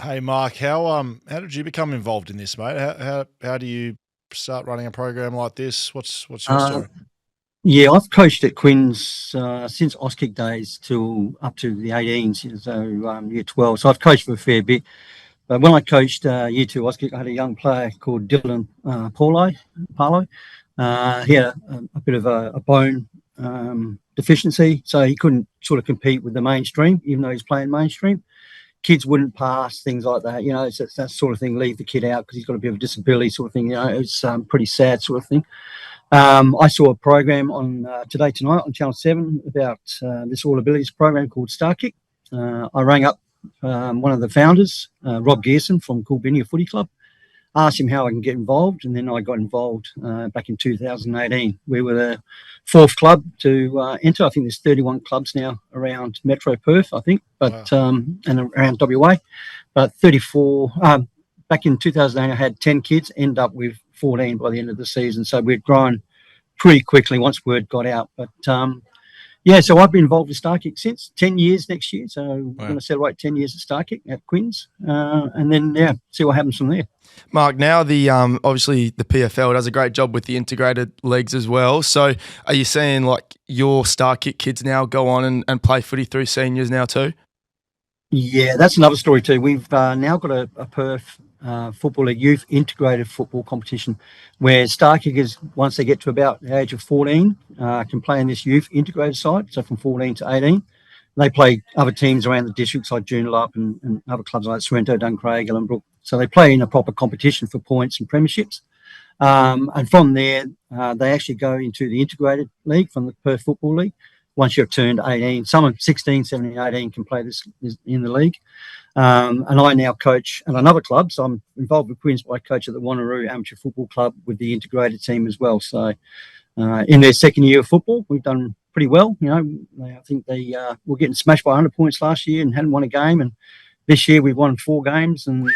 Hey Mark, how did you become involved in this, mate? How do you start running a program like this? What's your story? Yeah, I've coached at Quins since Auskick days till up to the 18s, so year 12. So I've coached for a fair bit. But when I coached year 2 Auskick, I had a young player called Dylan Paulo. He had a bit of a bone deficiency, so he couldn't sort of compete with the mainstream, even though he's playing mainstream. Kids wouldn't pass, things like that. It's that sort of thing, leave the kid out because he's got a bit of a disability sort of thing. It's pretty sad sort of thing. I saw a program on Today Tonight on Channel 7 about this All Abilities program called Star Kick. I rang up one of the founders, Rob Gearson from Coolbinia Footy Club, asked him how I can get involved, and then I got involved back in 2018. We were the 4th club to enter. I think there's 31 clubs now around Metro Perth, I think, but wow. And around WA. But 34, back in 2008, I had 10 kids, end up with 14 by the end of the season. So we'd grown pretty quickly once word got out. But so I've been involved with Star Kick since 10 years next year. So we're going to celebrate 10 years of Star Kick at Quins, and then see what happens from there. Mark, now the obviously the PFL does a great job with the integrated leagues as well. So are you seeing like your Star Kick kids now go on and play footy through seniors now too? Yeah, that's another story too. We've now got a Perth Football League youth integrated football competition where Star Kickers, once they get to about the age of 14, can play in this youth integrated side, so from 14 to 18. They play other teams around the districts like Joondalup and other clubs like Sorrento, Duncraig, Ellenbrook. So they play in a proper competition for points and premierships. And from there, they actually go into the integrated league from the Perth Football League. Once you've turned 18, some 16, 17, 18 can play this in the league. And I now coach at another club. So I'm involved with Queens by coach at the Wanneroo Amateur Football Club with the integrated team as well. So in their second year of football, we've done pretty well. I think they were getting smashed by 100 points last year and hadn't won a game. And this year we've won 4 games and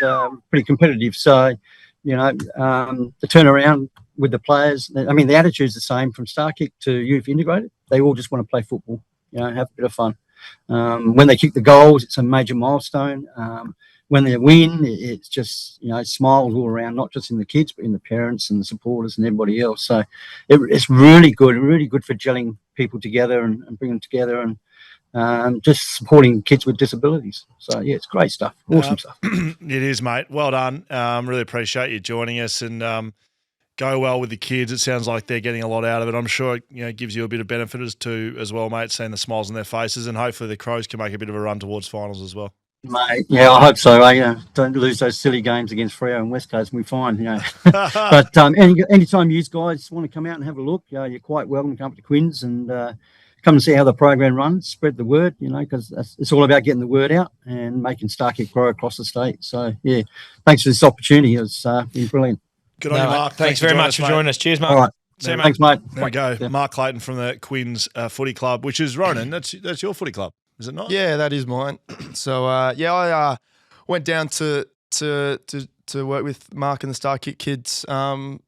pretty competitive. So, the turnaround with the players, the attitude's the same from star kick to youth integrated. They all just want to play football, have a bit of fun. When they kick the goals, it's a major milestone. When they win, it's just, smiles all around, not just in the kids, but in the parents and the supporters and everybody else. So it's really good for gelling people together and bringing them together and just supporting kids with disabilities. So, yeah, it's great stuff. Awesome stuff. It is, mate. Well done. Really appreciate you joining us and go well with the kids. It sounds like they're getting a lot out of it. I'm sure it gives you a bit of benefit as well, mate, seeing the smiles on their faces, and hopefully the Crows can make a bit of a run towards finals as well. Mate, yeah, I hope so. Don't lose those silly games against Freo and West Coast, and we're fine. But anytime you guys want to come out and have a look, you're quite welcome to come up to Quins and come and see how the program runs. Spread the word, because it's all about getting the word out and making Star Kick grow across the state. So yeah, thanks for this opportunity. It's been brilliant. Good on you, Mark. Thanks very much for joining us. Cheers, Mark. All right. See you, mate. Thanks, mate. There we go. Yeah. Mark Clayton from the Quins Footy Club, which is Ronan. That's your footy club, is it not? Yeah, that is mine. So I went down to work with Mark and the Star Kick kids 2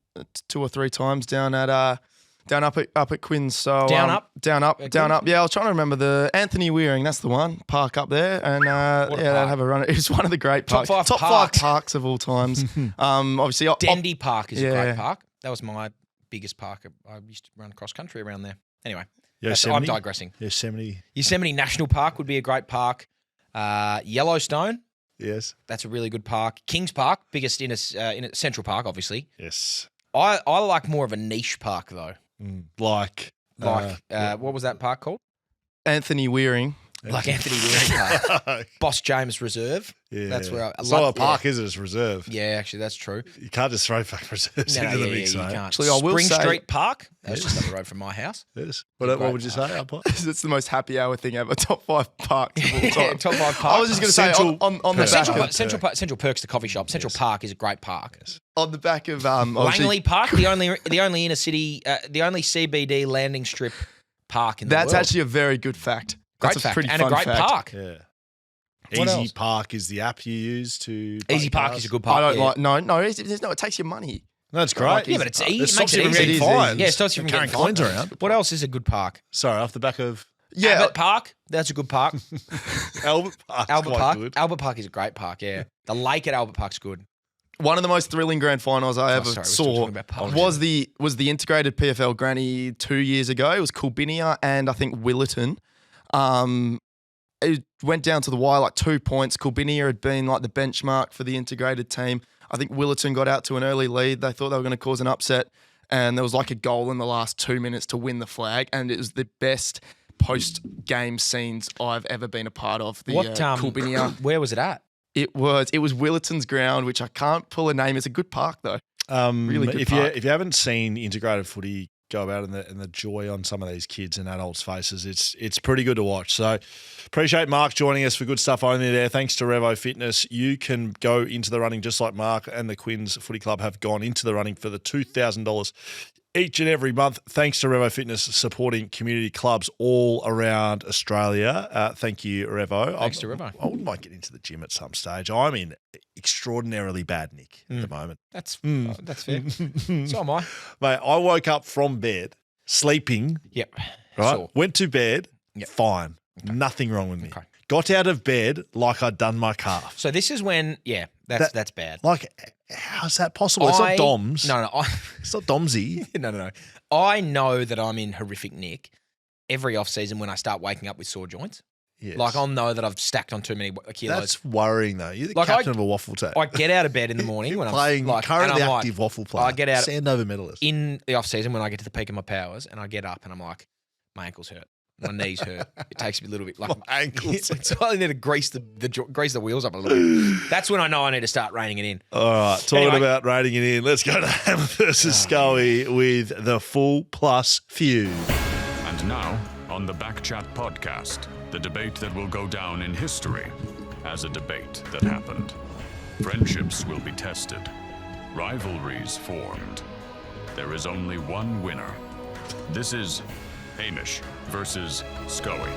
or 3 times down up at Quins. So down up. Yeah, I was trying to remember the Anthony Wearing. That's the one park up there, and they'd have a run. It was one of the great parks. Top 5 parks of all times. Obviously, Dendy Park is a great park. That was my biggest park. I used to run cross country around there. Anyway, I'm digressing. Yosemite National Park would be a great park. Yellowstone. Yes, that's a really good park. Kings Park, biggest in Central Park, obviously. Yes. I like more of a niche park though. Like what was that park called? Anthony Wearing. Like Anthony Wearing Park. Boss James Reserve. Yeah. That's where it's not a park, is it? It's reserve. Yeah, actually, that's true. You can't just throw back reserves into the mix, mate. You can't. Actually, I will Spring say, Street Park. That's just up the road from my house. Yes. What would you say, Umpire? It's the most happy hour thing ever. Top 5 parks of all time. Top 5 parks. I was just going to say, on the back of... Central Perk's the coffee shop. Central Park is a great park. Yes. On the back of... Langley Park, the only inner city, the only CBD landing strip park in the world. That's actually a very good fact. Great That's fact. Pretty and fun a great fact. park. Yeah. What Easy else? Park is the app you use to... Easy Park is a good park. I don't like... No, it takes your money. No, it's great. Yeah, but it's easy. It It stops makes you it from easy. getting fines. Yeah, it stops you from Carrying getting coins fines around. What else is a good park? Sorry, off the back of... Yeah. Albert Park. That's a good park. Albert Park. Albert Park is a great park, yeah. The lake at Albert Park's good. One of the most thrilling grand finals I ever saw was the integrated PFL Granny 2 years ago. It was Culbinia and I think Willetton. It went down to the wire like 2 points. Culbinia had been like the benchmark for the integrated team. I think Willetton got out to an early lead. They thought they were going to cause an upset, and there was like a goal in the last 2 minutes to win the flag, and it was the best post-game scenes I've ever been a part of. Culbinia. Where was it at? It was Willetton's ground, which I can't pull a name. It's a good park though. Really good park. If you haven't seen integrated footy go about and the joy on some of these kids and adults' faces, it's pretty good to watch. So appreciate Mark joining us for good stuff only there. Thanks to Revo Fitness. You can go into the running just like Mark and the Quins Footy Club have gone into the running for the $2,000 each and every month. Thanks to Revo Fitness supporting community clubs all around Australia. Thank you, Revo. Thanks to Revo. I wouldn't mind getting to the gym at some stage. I'm in extraordinarily bad nick at the moment. That's fair. So am I. Mate, I woke up from bed, sleeping. Yep. Right? Sure. Went to bed, fine. Okay. Nothing wrong with me. Okay. Got out of bed like I'd done my calf. So this is when, that's bad. Like, how's that possible? It's not DOMS. No. It's not DOMSy. No. I know that I'm in horrific nick every off-season when I start waking up with sore joints. Yes. Like, I'll know that I've stacked on too many kilos. That's worrying, though. You're the captain of a waffle team. I get out of bed in the morning when playing I'm currently active waffle player. I get out Sandover medalist. in the off-season when I get to the peak of my powers, and I get up and I'm like, my ankles hurt. My knees hurt. It takes me a little bit. Like My ankles. So I need to grease the wheels up a little bit. That's when I know I need to start reining it in. All right, talking Anyway. about rating it in, let's go to Hammer versus Schoey with the full plus feud. And now, on the BackChat Podcast, the debate that will go down in history as a debate that happened. Friendships will be tested. Rivalries formed. There is only one winner. This is Hamish versus Schoey.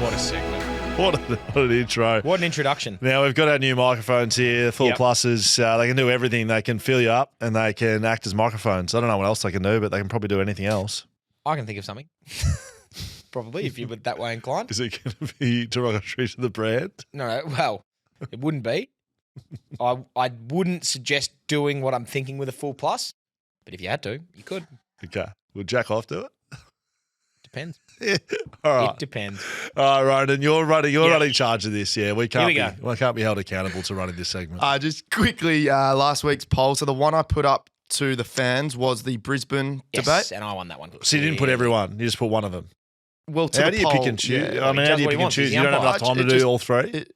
What a segment. What an intro. What an introduction. Now, we've got our new microphones here, full Yep. pluses. They can do everything. They can fill you up and they can act as microphones. I don't know what else they can do, but they can probably do anything else. I can think of something. Probably, if you were that way inclined. Is it going to be derogatory to the brand? No, well, it wouldn't be. I wouldn't suggest doing what I'm thinking with a full plus, but if you had to, you could. Okay. Will Jack off do it? Depends. Yeah. All right. It depends. All right, Ronan, you're running Yeah. charge of this. Yeah, we can't Here we be held accountable to running this segment. Just quickly, last week's poll. So the one I put up to the fans was the Brisbane Yes, debate. and I won that one. So you didn't put everyone. You just put one of them. Well, to How the do you poll, pick and choose? yeah. I mean, He how does do you what he pick and wants. choose? He's You the don't have enough umpire. time to It do just- all three? Too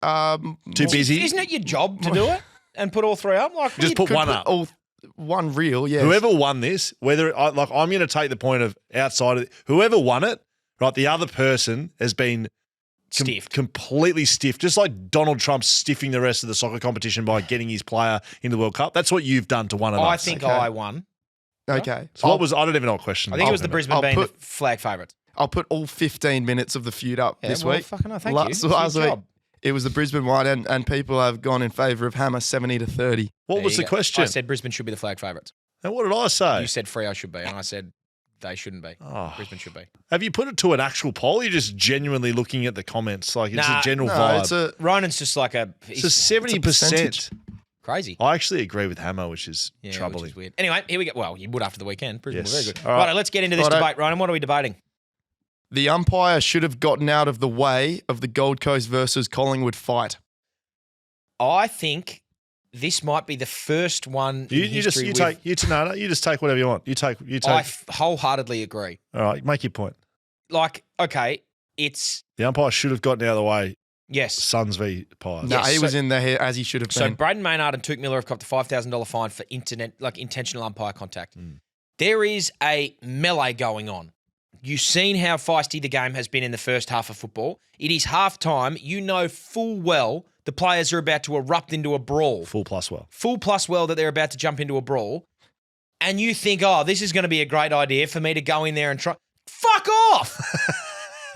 Well, busy? Isn't it your job to do it and put all three up? Like, Just you put could one put up. one reel, yeah. Whoever won this, whether I'm going to take the point of outside of whoever won it, right? The other person has been stiffed. completely stiff, just like Donald Trump stiffing the rest of the soccer competition by getting his player into the World Cup. That's what you've done to one of us. I think Okay. I won. Okay. So what was? I don't even know what question. I think it was the Brisbane I'll being put- the flag favourites. I'll put all 15 minutes of the feud up this week. Fucking no, thank Last- you. It's your last week, job. it was the Brisbane one, and people have gone in favour of Hammer 70-30. What There was you the go. question? I said Brisbane should be the flag favourites. And what did I say? You said Freo should be, and I said they shouldn't be. Oh. Brisbane should be. Have you put it to an actual poll? Or you're just genuinely looking at the comments, like it's Nah, a general No, vibe. it's a Ronan's just like a It's he's 70%. percentage. crazy. I actually agree with Hammer, which is Yeah, troubling. which is weird. Anyway, here we go. Well, you would after the weekend. Brisbane Yes. were very good. All right. Right, let's get into this Righto. debate, Ronan. What are we debating? the umpire should have gotten out of the way of the Gold Coast versus Collingwood fight. I think this might be the first one in You just history you just take whatever you want. You take. I wholeheartedly agree. All right, make your point. Like, okay, it's The umpire should have gotten out of the way. yes. Suns v Pies. No, Yes, he was so- in there as he should have So been. Braden Maynard and Tuke Miller have copped a $5,000 fine for intentional umpire contact. There is a melee going on. You've seen how feisty the game has been in the first half of football. It is half time. You know full well the players are about to erupt into a brawl. Full plus well. Full plus well that they're about to jump into a brawl. And you think, oh, this is going to be a great idea for me to go in there and try. Fuck off!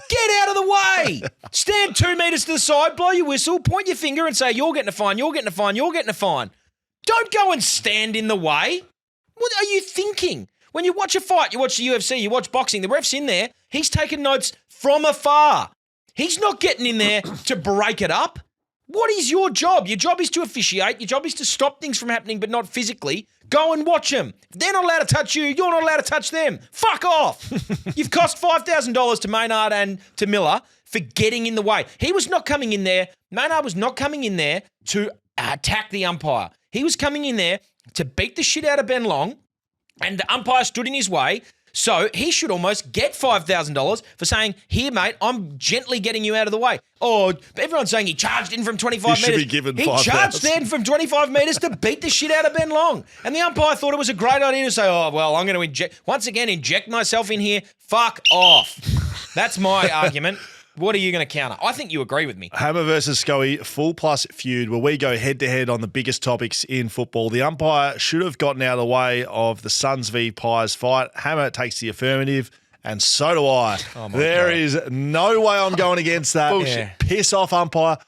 Get out of the way! Stand 2 metres to the side, blow your whistle, point your finger and say, you're getting a fine, you're getting a fine, you're getting a fine. Don't go and stand in the way. What are you thinking? When you watch a fight, you watch the UFC, you watch boxing, the ref's in there, he's taking notes from afar. He's not getting in there to break it up. What is your job? Your job is to officiate. Your job is to stop things from happening, but not physically. Go and watch them. If they're not allowed to touch you, you're not allowed to touch them. Fuck off. You've cost $5,000 to Maynard and to Miller for getting in the way. He was not coming in there. Maynard was not coming in there to attack the umpire. He was coming in there to beat the shit out of Ben Long, and the umpire stood in his way. So he should almost get $5,000 for saying, here, mate, I'm gently getting you out of the way. Oh, everyone's saying he charged in from 25 He metres. should be given He 5,000. charged in from 25 metres to beat the shit out of Ben Long. And the umpire thought it was a great idea to say, oh, well, I'm going to inject myself in here. Fuck off. That's my argument. What are you going to counter? I think you agree with me. Hammer versus Schoey, full plus feud, where we go head to head on the biggest topics in football. The umpire should have gotten out of the way of the Suns v Pies fight. Hammer takes the affirmative, and so do I. There is no way I'm going against that. Bullshit. Piss off, umpire.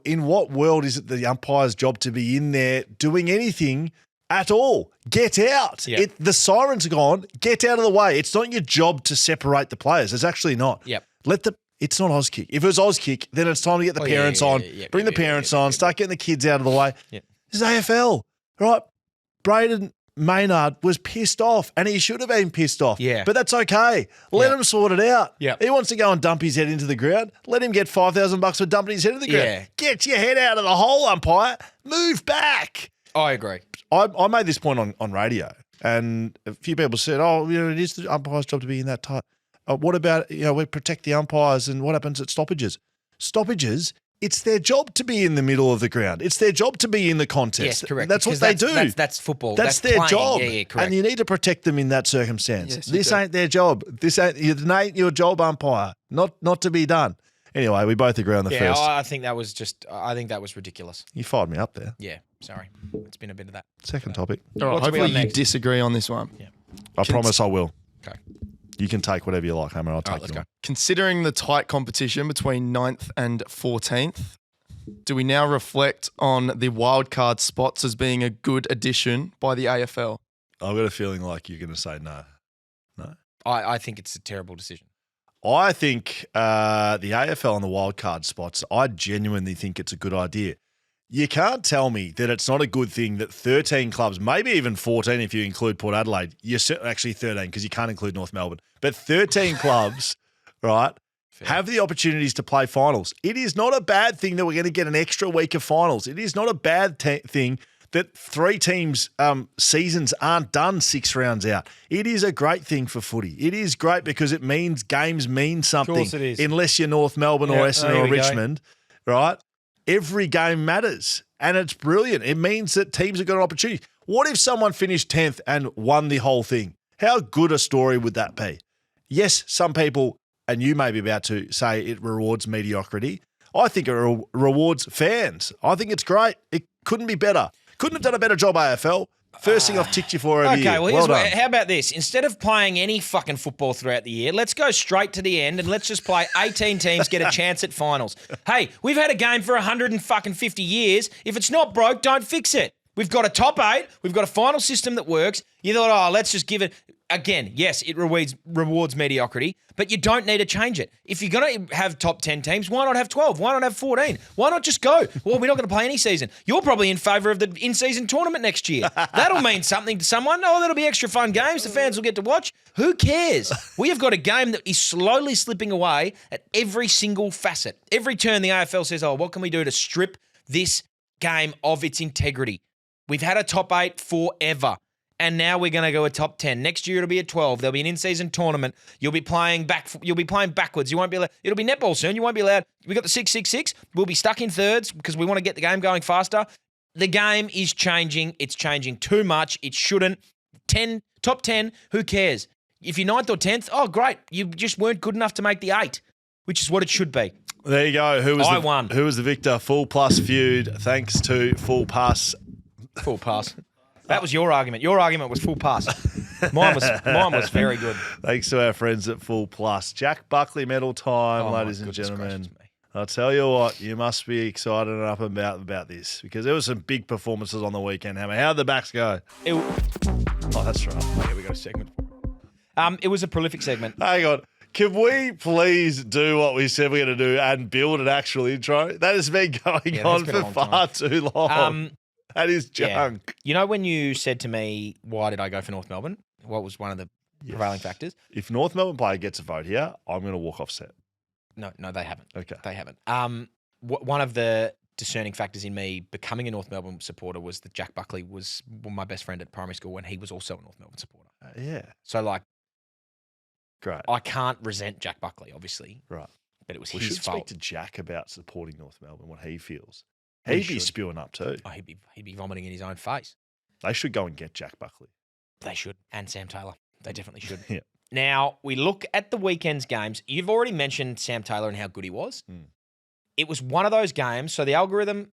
In what world is it the umpire's job to be in there doing anything at all? Get out. Yep. The sirens are gone. Get out of the way. It's not your job to separate the players. It's actually not. Yep. It's not Auskick. If it was Auskick, then it's time to get the parents on. Bring the parents on. Start getting the kids out of the way. Yeah. This is AFL, right? Braden Maynard was pissed off, and he should have been pissed off. Yeah. But that's okay. Let him sort it out. Yeah. He wants to go and dump his head into the ground. Let him get $5,000 for dumping his head into the ground. Yeah. Get your head out of the hole, umpire. Move back. I agree. I made this point on radio, And a few people said, it is the umpire's job to be in that tight. What about, we protect the umpires and what happens at stoppages? Stoppages, it's their job to be in the middle of the ground. It's their job to be in the contest. Yes, correct. That's what they do. That's football. That's their playing. job. Yeah, correct. And you need to protect them in that circumstance. Yes, this ain't their job. It ain't your job, umpire. Not to be done. Anyway, we both agree on the first. I think that was ridiculous. You fired me up there. Yeah, sorry. It's been a bit of that. Second topic. All right, What's we hopefully on you next? disagree on this one. Yeah. I promise I will. Okay. You can take whatever you like, Hammer. I'll take let's you. go. Considering the tight competition between 9th and 14th, do we now reflect on the wildcard spots as being a good addition by the AFL? I've got a feeling like you're going to say no. No? I think it's a terrible decision. I think the AFL and the wildcard spots, I genuinely think it's a good idea. You can't tell me that it's not a good thing that 13 clubs, maybe even 14 if you include Port Adelaide, actually 13 because you can't include North Melbourne, but 13 clubs, right, have the opportunities to play finals. It is not a bad thing that we're going to get an extra week of finals. It is not a bad thing that 3 teams' seasons aren't done 6 rounds out. It is a great thing for footy. It is great because it means games mean something. Of course it is. Unless you're North Melbourne or Essendon or Richmond, right? Every game matters, and it's brilliant. It means that teams have got an opportunity. What if someone finished 10th and won the whole thing? How good a story would that be? Yes, some people, and you may be about to say it rewards mediocrity. I think it rewards fans. I think it's great. It couldn't be better. Couldn't have done a better job, AFL. First thing I've ticked you for over here. Well, how about this? Instead of playing any fucking football throughout the year, let's go straight to the end and let's just play 18 teams, get a chance at finals. Hey, we've had a game for 150 years. If it's not broke, don't fix it. We've got a top 8. We've got a final system that works. You thought, let's just give it. Again, yes, it rewards mediocrity, but you don't need to change it. If you're going to have top 10 teams, why not have 12? Why not have 14? Why not just go? Well, we're not going to play any season. You're probably in favour of the in-season tournament next year. That'll mean something to someone. Oh, that'll be extra fun games. The fans will get to watch. Who cares? We have got a game that is slowly slipping away at every single facet. Every turn the AFL says, what can we do to strip this game of its integrity? We've had a top 8 forever. And now we're going to go a top 10. Next year it'll be a 12. There'll be an in-season tournament. You'll be playing backwards. You won't be allowed. It'll be netball soon. You won't be allowed. We got the 6-6-6. We'll be stuck in thirds because we want to get the game going faster. The game is changing. It's changing too much. It shouldn't. Top 10. Who cares? If you're 9th or 10th, great. You just weren't good enough to make the 8, which is what it should be. There you go. Who won. Who was the victor? Full plus feud. Thanks to Full Pass. Full pass. That was your argument. Your argument was full pass. Mine was very good. Thanks to our friends at Full Plus. Jack Buckley medal time, ladies and gentlemen. I'll tell you what, you must be excited and up about this because there were some big performances on the weekend, Hammer. How did the backs go? That's right. Yeah, we got a segment. It was a prolific segment. Hang on. Can we please do what we said we're going to do and build an actual intro? That has been going on for far too long. That is junk. Yeah. You know when you said to me, why did I go for North Melbourne? What was one of the prevailing factors? If North Melbourne player gets a vote here, I'm going to walk off set. No, they haven't. Okay. They haven't. One of the discerning factors in me becoming a North Melbourne supporter was that Jack Buckley was my best friend at primary school and he was also a North Melbourne supporter. Yeah. So, great. I can't resent Jack Buckley, obviously. Right. But it was we his fault. We should speak to Jack about supporting North Melbourne, what he feels. He'd be spewing up too. Oh, he'd be vomiting in his own face. They should go and get Jack Buckley. They should. And Sam Taylor. They definitely should. Yeah. Now, we look at the weekend's games. You've already mentioned Sam Taylor and how good he was. Mm. It was one of those games, so the algorithm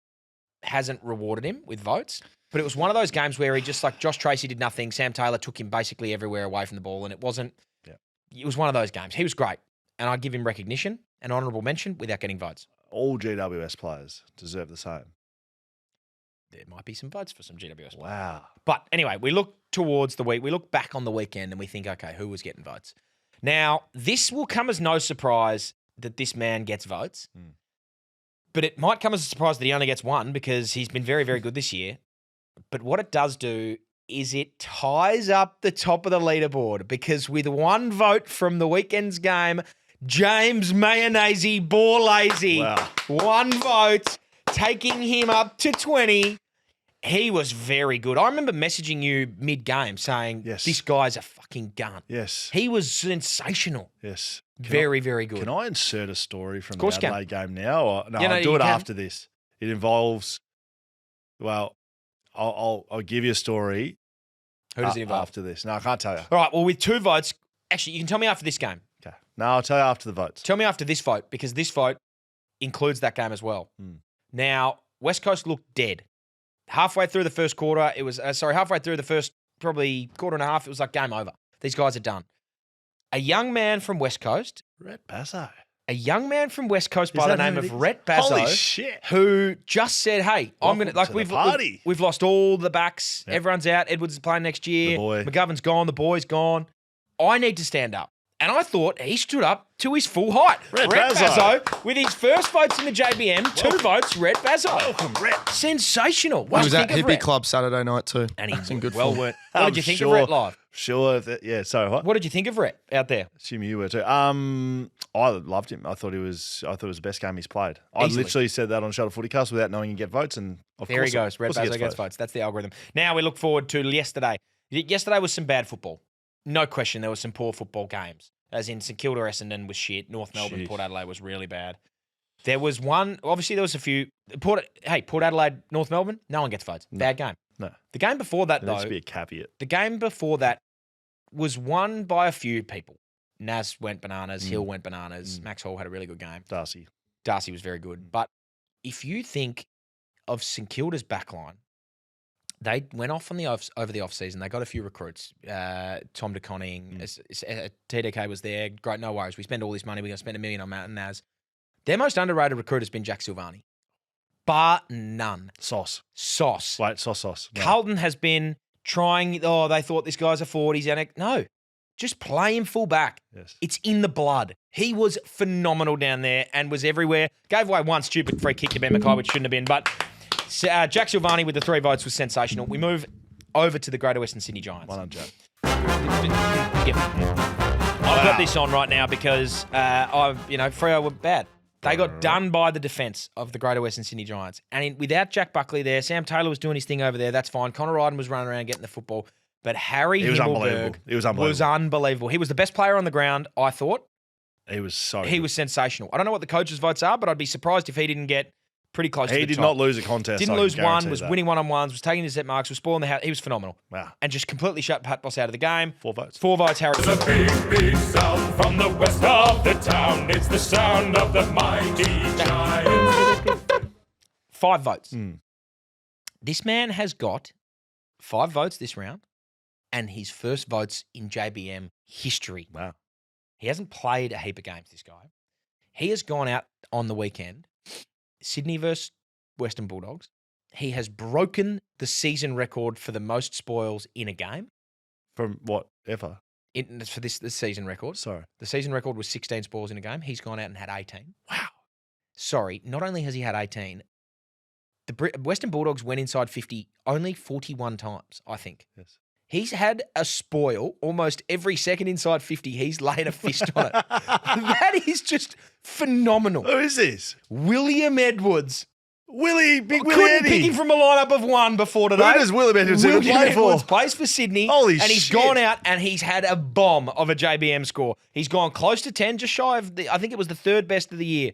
hasn't rewarded him with votes, but it was one of those games where he just Josh Tracy did nothing. Sam Taylor took him basically everywhere away from the ball, and it wasn't. Yeah. It was one of those games. He was great, and I'd give him recognition and honourable mention without getting votes. All GWS players deserve the same. There might be some votes for some GWS players. Wow. But anyway, we look towards the week. We look back on the weekend and we think, okay, who was getting votes? Now, this will come as no surprise that this man gets votes, but it might come as a surprise that he only gets one because he's been very, very good this year. But what it does do is it ties up the top of the leaderboard because with one vote from the weekend's game, James Mayonnaise Borlazy, one vote, taking him up to 20. He was very good. I remember messaging you mid-game saying, Yes. this guy's a fucking gun. Yes. He was sensational. Yes. Very, very good. Can I insert a story from the course you can. Adelaide game now? Or, no, Yeah, no, I'll do you it can. after this. It involves, well, I'll give you a story. Who does it involve? After this? No, I can't tell you. All right, well, with 2 votes, actually, you can tell me after this game. Okay. No, I'll tell you after the votes. Tell me after this vote, because this vote includes that game as well. Now, West Coast looked dead. Halfway through the first quarter, it was, halfway through the first probably quarter and a half, it was like game over. These guys are done. A young man from West Coast, Rhett Bazzo. a young man from West Coast by the that name who of it is? Rhett Bazzo, Holy shit. who just said, "Hey, I'm Welcome gonna like to the party." we've lost all the backs. Yep. Everyone's out. Edwards is playing next year. The boy. McGovern's gone. The boy's gone. I need to stand up." And I thought he stood up to his full height. Rhett Rhett Bazzo. Bazzo, with his first votes in the JBM, 2 votes, Rhett Bazzo. Welcome, Rhett. Sensational. He What was did you at think of Hippie Rhett? Club Saturday night too. And It's in good well form. worth. What did you think of sure- Rhett live? Sure. Yeah, sorry, what? What did you think of Rhett out there? Assume you were too. I loved him. I thought it was the best game he's played. I Easily. literally said that on Shuttle Footycast without knowing you get votes, and of There course he goes. Rhett of course he Bazzo gets votes. That's the algorithm. Now we look forward to yesterday. Yesterday was some bad football. No question, there was some poor football games. As in St Kilda, Essendon was shit. North Melbourne, Sheesh. Port Adelaide was really bad. There was one. Obviously, there was a few. Port Adelaide, North Melbourne. No one gets votes. Bad game. No, The game before that, there needs though, to be a caveat. the game before that was won by a few people. Nas went bananas. Hill went bananas. Max Hall had a really good game. Darcy. Darcy was very good. But if you think of St Kilda's backline, they went off on the over the off-season. They got a few recruits. Tom de Conning, TDK was there. Great, no worries. We spend all this money. We're going to spend $1 million on Matt and Naz. Their most underrated recruit has been Jack Silvani. Bar none. Sauce. Sauce. Wait, sauce. No. Carlton has been trying, they thought this guy's a 40s. And no, just play him full back. Yes. It's in the blood. He was phenomenal down there and was everywhere. Gave away one stupid free kick to Ben Mackay, which shouldn't have been. But Jack Silvani with the 3 votes was sensational. We move over to the Greater Western Sydney Giants. 100. I've got this on right now because Freo were bad. They got done by the defence of the Greater Western Sydney Giants. And without Jack Buckley there, Sam Taylor was doing his thing over there. That's fine. Connor Ryden was running around getting the football. But Harry He was Himmelberg unbelievable. He was unbelievable. was unbelievable. He was the best player on the ground, I thought. He was so He good. was sensational. I don't know what the coaches' votes are, but I'd be surprised if he didn't get pretty close to the He did top. not lose a contest. Didn't I can lose one, guarantee was that. winning one-on-ones, was taking his set marks, was spoiling the house. He was phenomenal. Wow. And just completely shut Pat Boss out of the game. 4 votes. 4 votes, Harry. It's a big, big sound from the west of the town. It's the sound of the mighty giants. 5 votes. This man has got 5 votes this round and his first votes in JBM history. Wow. He hasn't played a heap of games, this guy. He has gone out on the weekend, Sydney versus Western Bulldogs. He has broken the season record for the most spoils in a game. From what? Ever? For this season record. Sorry. The season record was 16 spoils in a game. He's gone out and had 18. Wow. Sorry, not only has he had 18, the Western Bulldogs went inside 50 only 41 times, I think. Yes. He's had a spoil almost every second inside 50. He's laid a fist on it. That is just phenomenal. Who is this? William Edwards. Big Willie Couldn't Eddie. pick him from a lineup of 1 before today. Who does William Edwards even William play for? Edwards plays for Sydney. Holy and he's shit. gone out and he's had a bomb of a JBM score. He's gone close to 10, just shy of I think it was the 3rd best of the year.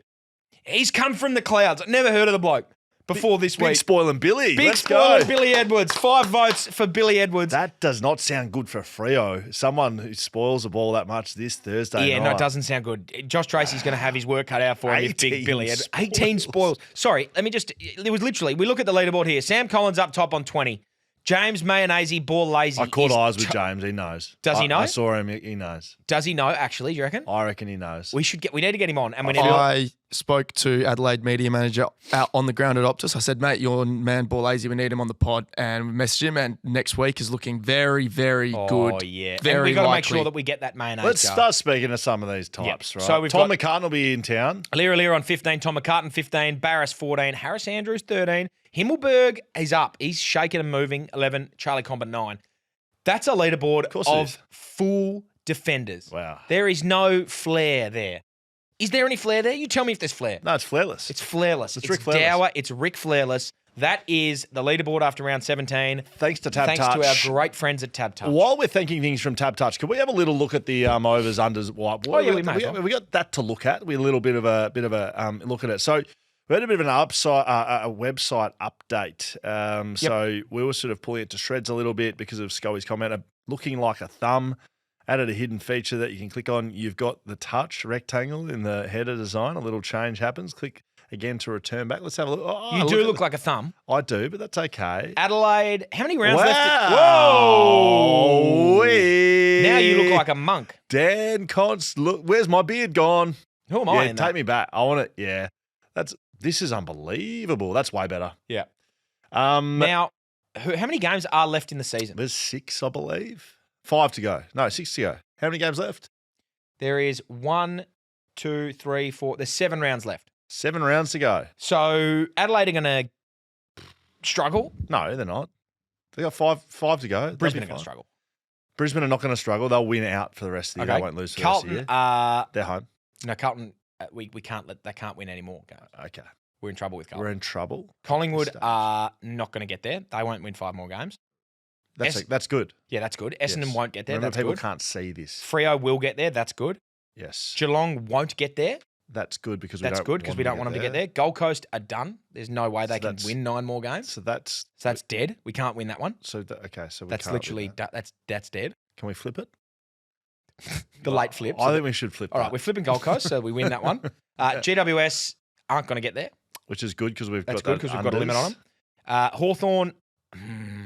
He's come from the clouds. I've never heard of the bloke before this Big week. spoiling Billy. Big Let's spoiler, go. Billy Edwards. 5 votes for Billy Edwards. That does not sound good for Freo. Someone who spoils the ball that much this Thursday Yeah, night. no, it doesn't sound good. Josh Tracy's going to have his work cut out for him if Big 18 Billy Edwards. 18 spoils. Sorry, let me just, it was literally, we look at the leaderboard here. Sam Collins up top on 20. James Mayonnaise, ball lazy. I caught is eyes with James. He knows. Does he know? I saw him. He knows. Does he know, actually, do you reckon? I reckon he knows. We need to get him on. And we need to I spoke to Adelaide media manager out on the ground at Optus. I said, mate, your man Borlase, we need him on the pod. And we messaged him, and next week is looking very, very good. Oh, yeah. Very and we've got to make likely. sure that we get that mayonnaise. Let's jar. start speaking to some of these types, right? So we've Tom got- McCartan will be in town. Lear on 15, Tom McCartan 15, Barris 14, Harris Andrews 13, Himmelberg is up. He's shaking and moving 11, Charlie Comber 9. That's a leaderboard course it of is. full defenders. Wow. There is no flair there. Is there any flair there? You tell me if there's flair. No, it's flairless. It's flairless. It's It's Rick Flairless. dour. It's Rick Flairless. That is the leaderboard after round 17. Thanks to Tab Thanks Touch. to our great friends at Tab Touch. While we're thanking things from Tab Touch, can we have a little look at the overs, unders? We may as well. We got that to look at. We a little bit of a look at it. So we had a bit of an a website update. So we were sort of pulling it to shreds a little bit because of Schoey's comment. Looking like a thumb. Added a hidden feature that you can click on. You've got the touch rectangle in the header design. A little change happens. Click again to return back. Let's have a look. Oh, You do look like a thumb. I do, but that's okay. Adelaide, how many rounds left? Whoa! Now you look like a monk. Dan Const, look, where's my beard gone? Who am I in take that? me back. I want it. Yeah, this is unbelievable. That's way better. Yeah. Now, how many games are left in the season? there's 6, I believe. 5 to go. No, 6 to go. How many games left? There is 1, 2, 3, 4. There's 7 rounds left. 7 rounds to go. So Adelaide are going to struggle. No, they're not. They got five to go. Brisbane are going to struggle. Brisbane are not going to struggle. They'll win out for the rest of the year. They won't lose for the rest of the year. Carlton They're home. No, Carlton. We can't they can't win any more games. Okay. We're in trouble with Carlton. We're in trouble. Collingwood Stage. are not going to get there. They won't win 5 more games. That's good. Yeah, that's good. Essendon Yes. won't get there. Remember, That's people good. can't see this. Freo will get there. That's good. Yes. Geelong won't get there. That's good because That's good because we don't want them to get there. Gold Coast are done. There's no way they can win 9 more games. So that's dead. We can't win that one. So we That's can't literally win that. that's dead. Can we flip it? The late flip. I think we should flip. All right, that. we're flipping Gold Coast, so we win that one. GWS aren't going to get there. Which is good because we've That's got good because we've got a limit on them. Hawthorn,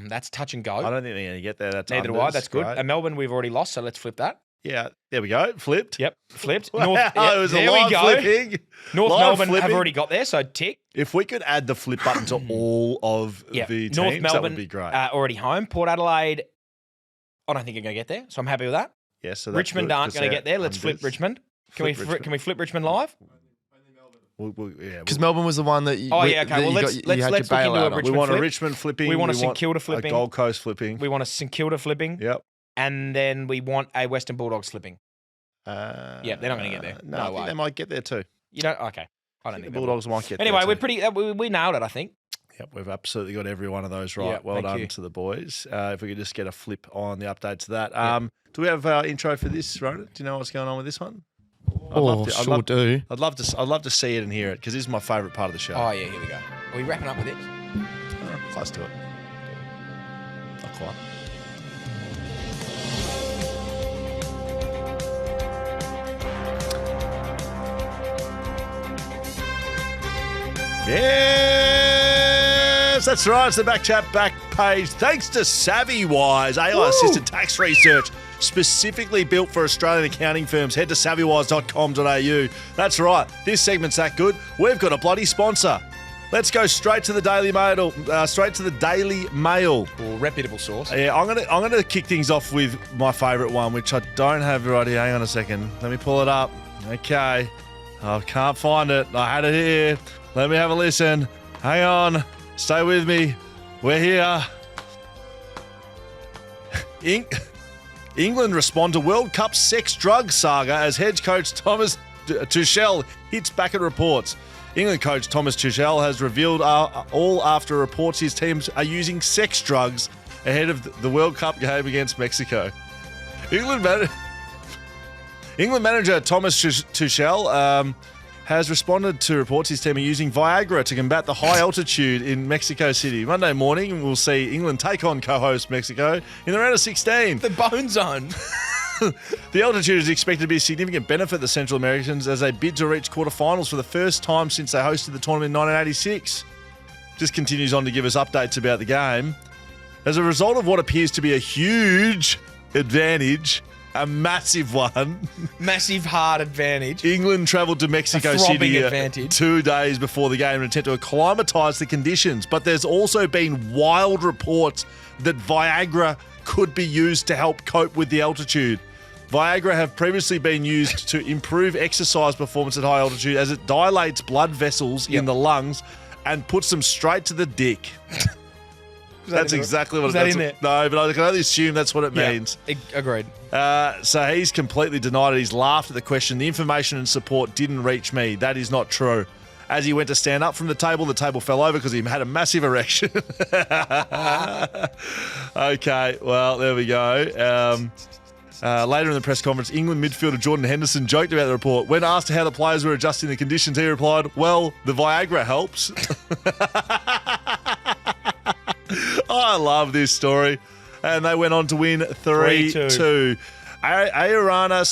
that's touch and go. I don't think they're going to get there. That's Neither do unders. I. That's good. Great. Melbourne, we've already lost, so let's flip that. Yeah, there we go. Flipped. Yep, flipped. Wow, North, it was there a live we go. flipping. North Live Melbourne flipping. have already got there, so tick. If we could add the flip button to all of the teams, North Melbourne that would be great. already home. Port Adelaide, I don't think you're going to get there, so I'm happy with that. Yeah, so that's Richmond good, aren't 'cause going to they're get there. Let's flip unders. Richmond. Can we flip Richmond live? Because Melbourne was the one that you. Oh, yeah, okay. that Well, you let's you look had your into a bailout on. Richmond we want flip. a Richmond flipping. We want a St Kilda flipping. A Gold Coast flipping. We want a St Kilda flipping. Yep. And then we want a Western Bulldogs flipping. Yeah, they're not going to get there. No, No I think way. they might get there too. You don't? Okay. I don't The think they will. Bulldogs might get Anyway, there we're too. pretty. We nailed it, I think. Yep, we've absolutely got every one of those right. Yeah, well thank done you. to the boys. If we could just get a flip on the update to that. Do we have our intro for this, Ronan? Do you know what's going on with this one? I'd do. I'd love to see it and hear it because this is my favourite part of the show. Oh yeah, here we go. Are we wrapping up with this? Close to it. Not quite. Yes, that's right. It's the BackChat back page. Thanks to SavvyWise, AI-assisted tax research specifically built for Australian accounting firms. Head to savvywise.com.au. That's right. This segment's that good. We've got a bloody sponsor. Let's go straight to the Daily Mail. Or reputable source. Yeah, I'm gonna kick things off with my favourite one, which I don't have right here. Hang on a second. Let me pull it up. Okay. I can't find it. I had it here. Let me have a listen. Hang on. Stay with me. We're here. England respond to World Cup sex drug saga as head coach Thomas Tuchel hits back at reports. England coach Thomas Tuchel has revealed all after reports his teams are using sex drugs ahead of the World Cup game against Mexico. England manager Thomas Tuchel has responded to reports his team are using Viagra to combat the high altitude in Mexico City. Monday morning, we'll see England take on co-host Mexico in the round of 16. The bone zone. The altitude is expected to be a significant benefit to the Central Americans as they bid to reach quarterfinals for the first time since they hosted the tournament in 1986. Just continues on to give us updates about the game. As a result of what appears to be a huge advantage, a massive one, Massive hard advantage. England travelled to Mexico throbbing City advantage. 2 days before the game in an attempt to acclimatise the conditions. But there's also been wild reports that Viagra could be used to help cope with the altitude. Viagra have previously been used to improve exercise performance at high altitude as it dilates blood vessels in the lungs and puts them straight to the dick. That's exactly what Was that in there? No, but I can only assume that's what it means. Agreed. So he's completely denied it. He's laughed at the question. The information and support didn't reach me. That is not true. As he went to stand up from the table fell over because he had a massive erection. Okay, well, there we go. Later in the press conference, England midfielder Jordan Henderson joked about the report. When asked how the players were adjusting the conditions, he replied, "Well, the Viagra helps." I love this story. And they went on to win 3-2. Ariana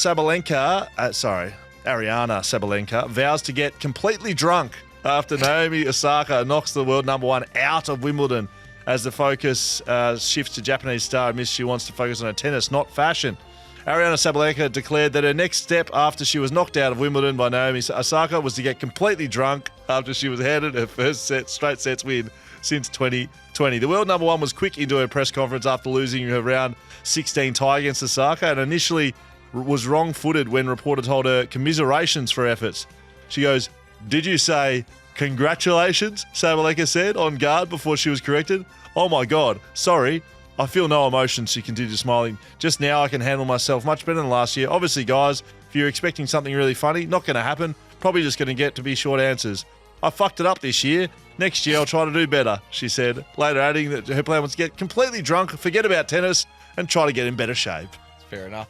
Sabalenka vows to get completely drunk after Naomi Osaka knocks the world number one out of Wimbledon. As the focus shifts to Japanese star, admits she wants to focus on her tennis, not fashion. Ariana Sabalenka declared that her next step after she was knocked out of Wimbledon by Naomi Osaka was to get completely drunk after she was handed her first straight sets win since 2020. The world number one was quick into her press conference after losing her round 16 tie against Osaka and initially was wrong-footed when reporter told her commiserations for efforts. She goes, "Did you say congratulations?" Sabalenka said on guard before she was corrected. "Oh my God, sorry. I feel no emotion," she continued smiling. "Just now I can handle myself much better than last year. Obviously, guys, if you're expecting something really funny, not going to happen. Probably just going to get to be short answers. I fucked it up this year. Next year I'll try to do better," she said, later adding that her plan was to get completely drunk, forget about tennis, and try to get in better shape. Fair enough.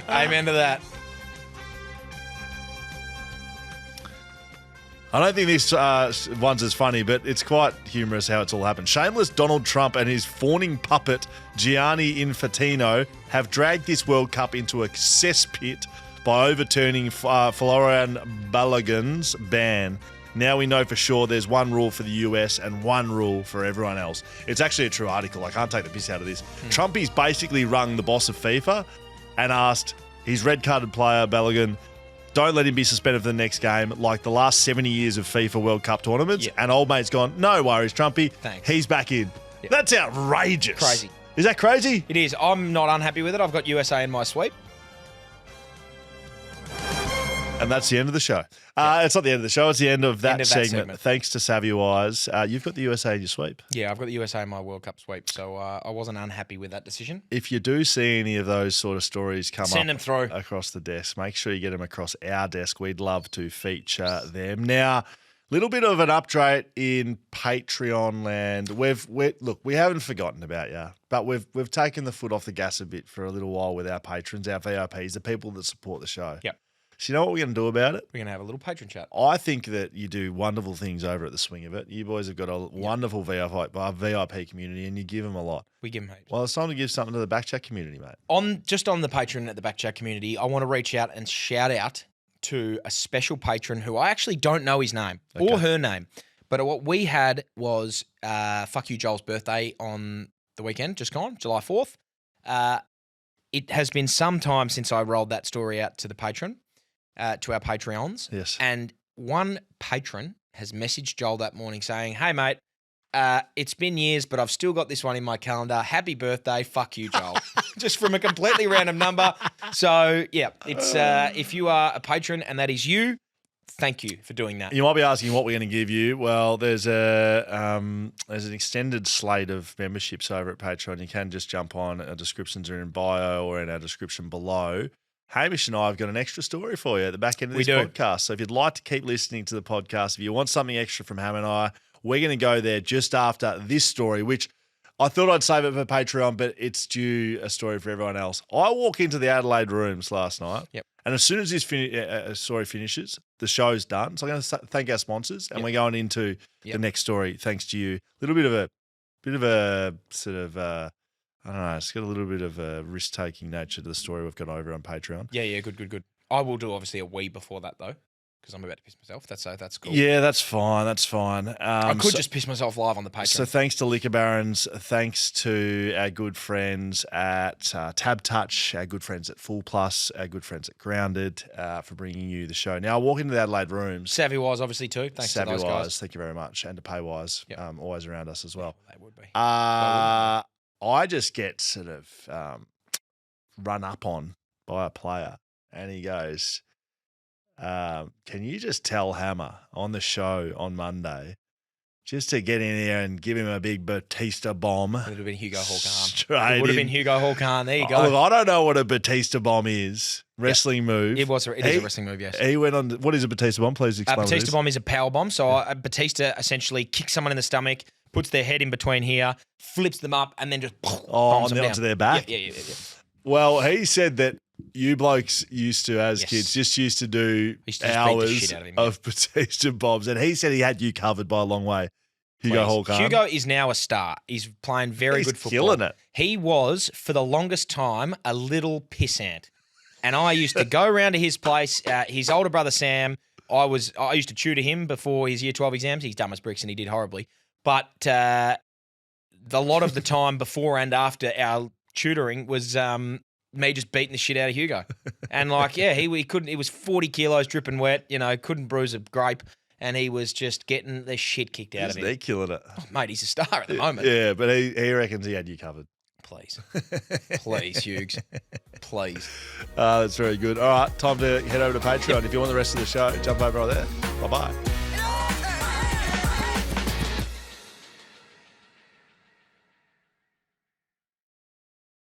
Amen to that. I don't think this one's as funny, but it's quite humorous how it's all happened. Shameless Donald Trump and his fawning puppet, Gianni Infantino, have dragged this World Cup into a cesspit by overturning Florian Balogun's ban. Now we know for sure there's one rule for the US and one rule for everyone else. It's actually a true article. I can't take the piss out of this. Trumpy's basically rung the boss of FIFA and asked his red-carded player, Balogun, don't let him be suspended for the next game like the last 70 years of FIFA World Cup tournaments. Yep. And old mate's gone, "No worries, Trumpy. Thanks. He's back in." Yep. That's outrageous. Crazy. Is that crazy? It is. I'm not unhappy with it. I've got USA in my sweep. And that's the end of the show. It's not the end of the show. It's the end of that segment. Thanks to Savvy Wise. You've got the USA in your sweep. Yeah, I've got the USA in my World Cup sweep, so I wasn't unhappy with that decision. If you do see any of those sort of stories come Send up them through across the desk, make sure you get them across our desk. We'd love to feature them. Now, little bit of an update in Patreon land. We haven't forgotten about you, but we've taken the foot off the gas a bit for a little while with our patrons, our VIPs, the people that support the show. Yep. So you know what we're going to do about it? We're going to have a little patron chat. I think that you do wonderful things over at the Swing of It. You boys have got a wonderful VIP community and you give them a lot. We give them heaps. Well, it's time to give something to the BackChat community, mate. On the patron at the BackChat community, I want to reach out and shout out to a special patron who I actually don't know his name or her name. But what we had was Fuck You Joel's birthday on the weekend, just gone, July 4th. It has been some time since I rolled that story out to the patron. To our Patreons. Yes. And one patron has messaged Joel that morning saying, "Hey, mate, it's been years, but I've still got this one in my calendar. Happy birthday. Fuck you, Joel." Just from a completely random number. So, yeah, it's if you are a patron and that is you, thank you for doing that. You might be asking what we're going to give you. Well, there's an extended slate of memberships over at Patreon. You can just jump on. Our descriptions are in bio or in our description below. Hamish and I have got an extra story for you at the back end of this podcast. So if you'd like to keep listening to the podcast, if you want something extra from Ham and I, we're going to go there just after this story, which I thought I'd save it for Patreon, but it's due a story for everyone else. I walk into the Adelaide rooms last night, and as soon as this story finishes, the show's done. So I'm going to thank our sponsors, and we're going into the next story thanks to you. A little bit of a sort of I don't know. It's got a little bit of a risk-taking nature to the story we've got over on Patreon. Yeah, good. I will do obviously a wee before that though, because I'm about to piss myself. That's cool. Yeah, that's fine. I could just piss myself live on the Patreon. So thanks to Liquor Barons, thanks to our good friends at Tab Touch, our good friends at Full Plus, our good friends at Grounded for bringing you the show. Now I walk into the Adelaide rooms. Savvy Wise obviously too. Thanks to those guys. Thank you very much, and to Paywise, always around us as well. Yeah, they would be. I just get sort of run up on by a player and he goes, can you just tell Hammer on the show on Monday just to get in there and give him a big Batista bomb. It would have been Hugo Hawk-Arm. Straight It would have in. been Hugo Hawk-Arm. There you go. Look, I don't know what a Batista bomb is. Wrestling move. It is a wrestling move, yes. He went on. What is a Batista bomb? Please explain. Batista bomb is a power bomb. So Batista essentially kicks someone in the stomach, puts their head in between here, flips them up, and then just bombs them down. Onto their back. Yeah. Well, he said that you blokes used to, as kids, just used to do Used to just beat the hours shit out of him, of Batista bombs, and he said he had you covered by a long way. Hugo Hawk-Arm. Hugo is now a star. He's playing very good football. Killing it. He was, for the longest time, a little pissant. And I used to go around to his place. His older brother, Sam, I used to tutor him before his year 12 exams. He's dumb as bricks and he did horribly. But the lot of the time before and after our tutoring was me just beating the shit out of Hugo. And he couldn't, he was 40 kilos dripping wet, couldn't bruise a grape. And he was just getting the shit kicked out of him. They're killing it. Oh, mate, he's a star at the moment. Yeah, but he reckons he had you covered. Please. Please, Hughes. Please. That's very good. All right, time to head over to Patreon. If you want the rest of the show, jump over right there. Bye-bye.